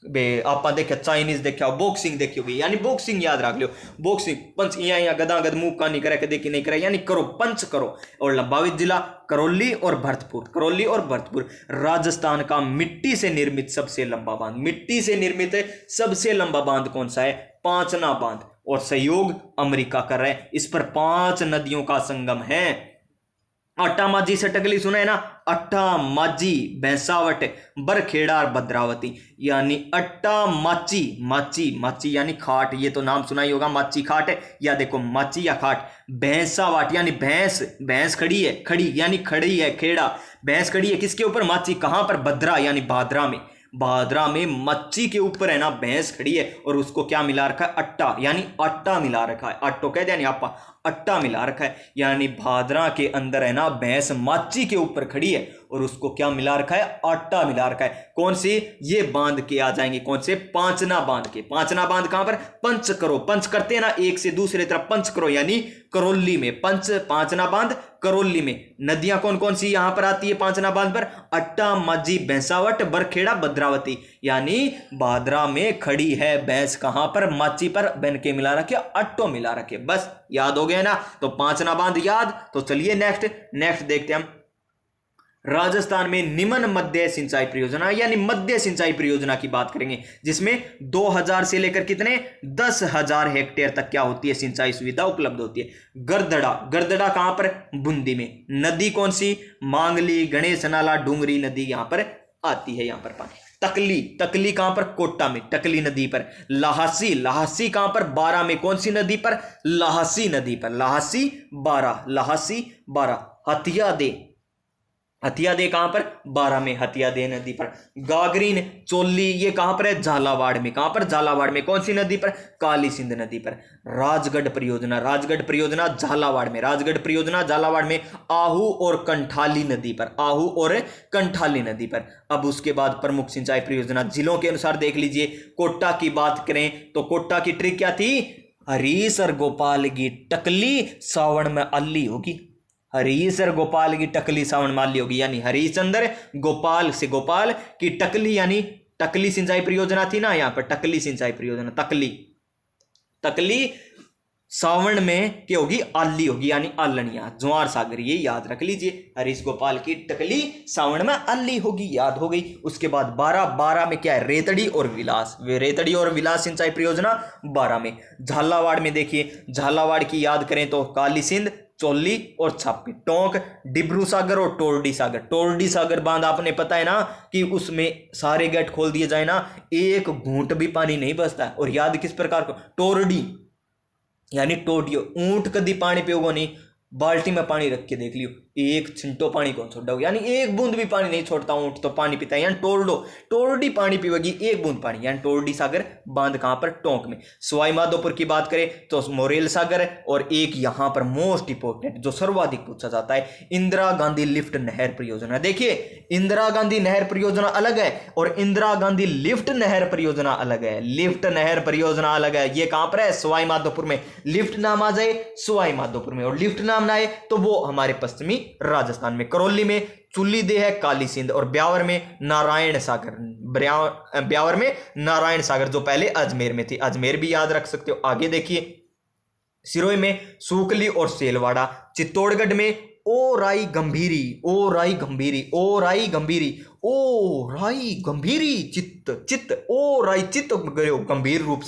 [SPEAKER 1] बे। आप देखे चाइनीज देखा, बॉक्सिंग देखी होगी, यानी बॉक्सिंग याद रख लो, बॉक्सिंग पंच। यहाँ गदा गद मुंह का नहीं करे, कदे की नहीं करे, यानी करो, पंच करो। और लंबावित जिला करौली और भरतपुर, करौली और भरतपुर। राजस्थान का मिट्टी से निर्मित सबसे लंबा बांध, मिट्टी से निर्मित सबसे लंबा बांध कौन सा है? पांचना बांध। और सहयोग अमेरिका कर रहा है। इस पर 5 नदियों का संगम है। अट्टा माझी से टकली सुना है ना? अट्टा माझी, भैंसावट, बरखेड़ा और भद्रावती। यानी अट्टा माची, माची माची यानी खाट, ये तो नाम सुना ही होगा, माची खाट है, या देखो माची या खाट। भैंसावाट यानी भैंस, भैंस खड़ी है, खड़ी यानी खड़ी है, खेड़ा, भैंस खड़ी है किसके ऊपर? माची। कहां पर? भद्रा यानी भादरा में। भादरा में मच्छी के ऊपर है ना भैंस खड़ी है, और उसको क्या मिला रखा है? अट्टा, यानी आटा मिला रखा है। आटो कहते हैं आपा, अट्टा मिला रखा है। यानी भादरा के अंदर है ना भैंस मच्छी के ऊपर खड़ी है, और उसको क्या मिला रखा है? आटा मिला रखा है। कौन सी? ये बांध के आ जाएंगे, कौन से? पांचना बांध के। पांचना बांध कहां पर? पंच करो, पंच करते हैं ना एक से दूसरे तरफ, पंच करो यानी करौली में। पंच, पांचना बांध करौली में। नदियां कौन कौन सी यहां पर आती है पांचना बांध पर? अट्टा माझी, भैंसावट, बरखेड़ा, भद्रावती। यानी भादरा में खड़ी है भैंस, कहां पर? माची पर। बन के मिला रखे, अट्टो मिला रखे। बस याद हो गया ना? तो पांचना बांध याद। तो चलिए नेक्स्ट देखते हैं हम। राजस्थान में निम्न मध्य सिंचाई परियोजना, यानी मध्य सिंचाई परियोजना की बात करेंगे, जिसमें 2000 से लेकर कितने? 10,000 हेक्टेयर तक क्या होती है? सिंचाई सुविधा उपलब्ध होती है। गरदड़ा, गरदड़ा कहां पर? बूंदी में। नदी कौन सी? मांगली, गणेश नाला, डूंगरी नदी यहां पर आती है, यहां पर पानी। तकली, तकली कहां पर? कोटा में, टकली नदी पर। लहासी, लहासी कहां पर? बारा में। कौन सी नदी पर? लहासी नदी पर। लहासी बारा, लहासी बारा। हथिया दे, हथिया दे कहां पर? 12 में, हथिया दे नदी पर। गागरीन, चोली, ये कहां पर है? झालावाड़ में। कहां पर? झालावाड़ में। कौन सी नदी पर? काली सिंध नदी पर। राजगढ़ परियोजना, राजगढ़ परियोजना झालावाड़ में, राजगढ़ परियोजना झालावाड़ में। आहू और कंठाली नदी पर, आहू और कंठाली नदी पर। अब उसके बाद प्रमुख सिंचाई परियोजना जिलों के अनुसार देख लीजिए। कोटा की बात करें तो कोटा की ट्रिक क्या थी? हरीश और गोपाल की टकली सावन में अल्ली होगी। हरीश और गोपाल की टकली सावन माली होगी, यानी हरिश्चंद्र गोपाल से गोपाल की टकली, यानी टकली सिंचाई परियोजना थी ना यहाँ पर, टकली सिंचाई परियोजना। तकली, तकली सावन में क्या होगी? आली होगी, यानी आलनिया, ज्वार सागर, ये याद रख लीजिए। हरीश गोपाल की टकली सावन में आली होगी, याद हो गई। उसके बाद 12 में क्या है? रेतड़ी और विलास, वे रेतड़ी और विलास सिंचाई परियोजना 12 में। झालावाड़ में देखिए, झालावाड़ की याद करें तो काली सिंध, चोली और छापी। टोंक, डिब्रू सागर और टोरडी सागर। टोरडी सागर बांध आपने पता है ना कि उसमें सारे गेट खोल दिए जाए ना, एक घूंट भी पानी नहीं बचता। और याद किस प्रकार को? टोरडी यानी टोडियो। ऊंट कदी पानी पियोगो नहीं, बाल्टी में पानी रख के देख लियो, एक छिंटो पानी कौन छोड़, यानी एक बूंद भी पानी नहीं छोड़ता ऊंट, तो पानी पीता है। यानी टोरडो, टोरडी पानी पीवेगी, एक बूंद पानी। यानी टोरडी सागर बांध कहां पर? टोंक में। सवाई माधोपुर की बात करें तो मोरेल सागर, और एक यहां पर मोस्ट इंपोर्टेंट जो सर्वाधिक पूछा जाता है, इंदिरा गांधी लिफ्ट नहर परियोजना। देखिए इंदिरा गांधी नहर परियोजना अलग है और इंदिरा गांधी लिफ्ट नहर परियोजना अलग है। लिफ्ट नहर परियोजना अलग है, ये कहां पर है? सवाई माधोपुर में। लिफ्ट नाम आ जाए सवाई माधोपुर में, और लिफ्ट नाम ना आए तो वो हमारे पश्चिमी राजस्थान में। करौली में चुल्लीदेह है काली सिंध, और ब्यावर में नारायण सागर, ब्यावर में नारायण सागर जो पहले अजमेर में थी, अजमेर भी याद रख सकते हो। आगे देखिए सिरोही में सूकली और सेलवाड़ा, चित्तौड़गढ़ में ओराई गंभीरी, ओराई गंभीरी, ओराई गंभीरी, ओराई गंभीरी, चित्त चित्त, ओराई चित्त गए हो गंभीर रूप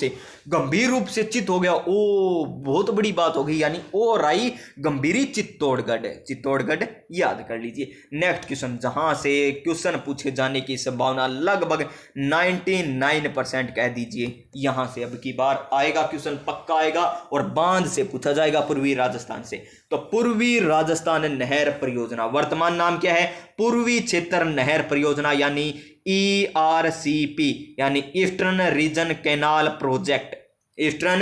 [SPEAKER 1] से चित्त हो गया, ओ बहुत बड़ी बात हो गई, यानी ओराई गंभीरी चित्तौड़गढ़, चित्तौड़गढ़ याद कर लीजिए। नेक्स्ट क्वेश्चन, जहां से क्वेश्चन पूछे जाने की संभावना लगभग 99% कह दीजिए, यहां से अब की बार आएगा क्वेश्चन, पक्का आएगा, और बांध से पूछा जाएगा, पूर्वी राजस्थान से। तो पूर्वी राजस्थान नहर परियोजना, वर्तमान नाम क्या है? पूर्वी क्षेत्र नहर परियोजना, यानी ERCP, यानी eastern region canal project, eastern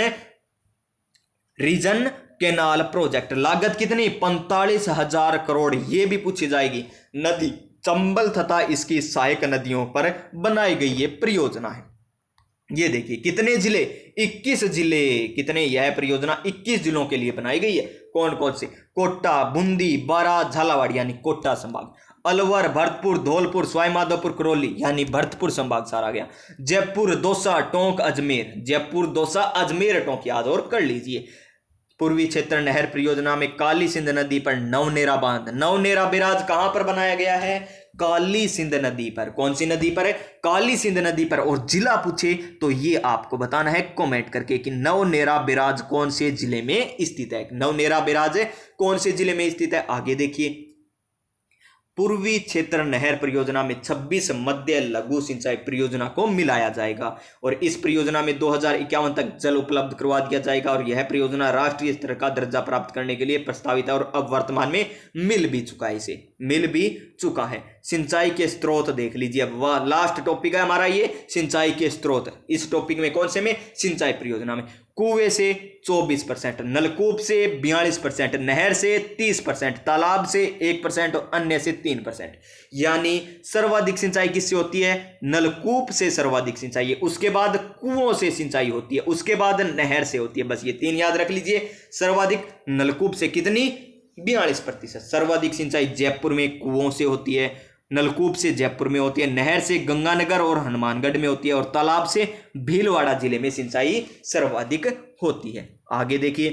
[SPEAKER 1] region canal project. लागत कितनी? 45,000 करोड़। ये भी पूछी जाएगी। नदी चंबल तथा इसकी सहायक नदियों पर बनाई गई ये परियोजना है। ये देखिए कितने जिले? 21 जिले। कितने? यह परियोजना 21 जिलों के लिए बनाई गई है। कौन कौन से? कोटा, बूंदी, बारा, झालावाड़ यानी कोटा संभाग, अलवर, भरतपुर, धौलपुर, सवाईमाधोपुर, करौली यानी भरतपुर संभाग सारा गया, जयपुर, दौसा, टोंक, अजमेर, जयपुर, दौसा, अजमेर, टोंक याद और कर लीजिए। पूर्वी क्षेत्र नहर परियोजना में काली सिंध नदी पर नवनेरा बांध, नवनेरा बैराज कहां पर बनाया गया है? काली सिंध नदी पर। कौन सी नदी पर है? काली सिंध नदी पर। और जिला पूछे तो ये आपको बताना है कमेंट करके कि नवनेरा बैराज कौन से जिले में स्थित है, नवनेरा बैराज कौन से जिले में स्थित है। आगे देखिए पूर्वी क्षेत्र नहर परियोजना में 26 मध्य लघु सिंचाई परियोजना को मिलाया जाएगा, और इस परियोजना में 2051 तक जल उपलब्ध करवा दिया जाएगा, और यह परियोजना राष्ट्रीय स्तर का दर्जा प्राप्त करने के लिए प्रस्तावित है, और अब वर्तमान में मिल भी चुका है, इसे मिल भी चुका है। सिंचाई के स्रोत देख लीजिए, अब वह लास्ट टॉपिक है हमारा ये, सिंचाई के स्रोत। इस टॉपिक में कौन से में? सिंचाई परियोजना में। कुएं से 24%, नलकूप से 42%, नहर से 30%, तालाब से 1% और अन्य से 3%। यानी सर्वाधिक सिंचाई किससे होती है? नलकूप से सर्वाधिक सिंचाई है, उसके बाद कुओं से सिंचाई होती है, उसके बाद नहर से होती है। बस ये 3 याद रख लीजिए। सर्वाधिक नलकूप से कितनी? 42%। सर्वाधिक सिंचाई जयपुर में कुओं से होती है, नलकूप से जयपुर में होती है, नहर से गंगानगर और हनुमानगढ़ में होती है, और तालाब से भीलवाड़ा जिले में सिंचाई सर्वाधिक होती है। आगे देखिए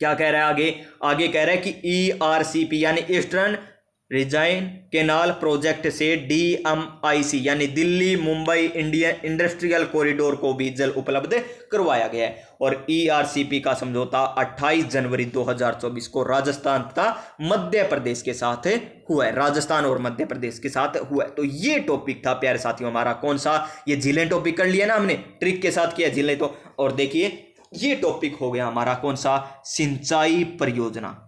[SPEAKER 1] क्या कह रहा है आगे कह रहा है कि ERCP यानी ईस्टर्न रीजन कैनाल प्रोजेक्ट से DMIC यानी दिल्ली मुंबई इंडस्ट्रियल कॉरिडोर को भी जल उपलब्ध करवाया गया है, और ERCP का समझौता 28 जनवरी 2024 को राजस्थान तथा मध्य प्रदेश के साथ हुआ है, राजस्थान और मध्य प्रदेश के साथ हुआ है। तो ये टॉपिक था प्यारे साथियों हमारा, कौन सा? ये जिले टॉपिक कर लिया ना हमने, ट्रिक के साथ किया जिले तो। और देखिए ये टॉपिक हो गया हमारा कौन सा? सिंचाई परियोजना।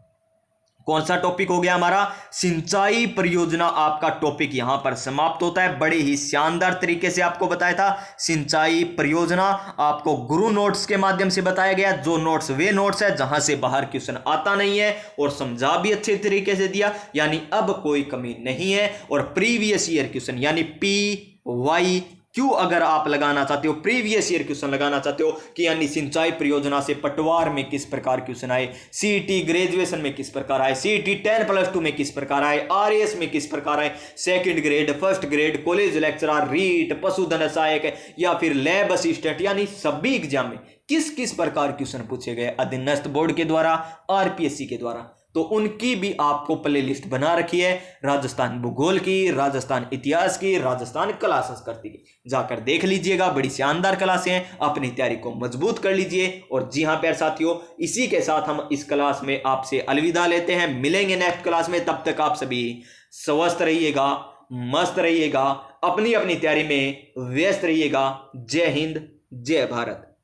[SPEAKER 1] कौन सा टॉपिक हो गया हमारा? सिंचाई परियोजना। आपका टॉपिक यहां पर समाप्त होता है। बड़े ही शानदार तरीके से आपको बताया था सिंचाई परियोजना, आपको गुरु नोट्स के माध्यम से बताया गया। जो नोट्स वे नोट्स है जहां से बाहर क्वेश्चन आता नहीं है, और समझा भी अच्छे तरीके से दिया, यानी अब कोई कमी नहीं है। और प्रीवियस ईयर क्वेश्चन यानी PYQ अगर आप लगाना चाहते हो, प्रीवियस ईयर क्वेश्चन लगाना चाहते हो कि यानी सिंचाई परियोजना से पटवार में किस प्रकार क्वेश्चन आए, CET ग्रेजुएशन में किस प्रकार आए, CET 10+2 में किस प्रकार आए, RAS में किस प्रकार आए, second grade, first grade, college lecturer, REET, पशुधन सहायक या फिर लैब असिस्टेंट, यानी सभी एग्जाम में किस किस प्रकार क्वेश्चन पूछे गए अधीनस्थ बोर्ड के द्वारा, RPSC के द्वारा। तो उनकी भी आपको प्ले लिस्ट बना रखी है, राजस्थान भूगोल की, राजस्थान इतिहास की, राजस्थान कला संस्कृति की, जाकर देख लीजिएगा। बड़ी शानदार क्लासें हैं, अपनी तैयारी को मजबूत कर लीजिए। और जी हाँ प्यारे साथियों, इसी के साथ हम इस क्लास में आपसे अलविदा लेते हैं। मिलेंगे नेक्स्ट क्लास में, तब तक आप सभी स्वस्थ रहिएगा, मस्त रहिएगा, अपनी अपनी तैयारी में व्यस्त रहिएगा। जय हिंद, जय भारत।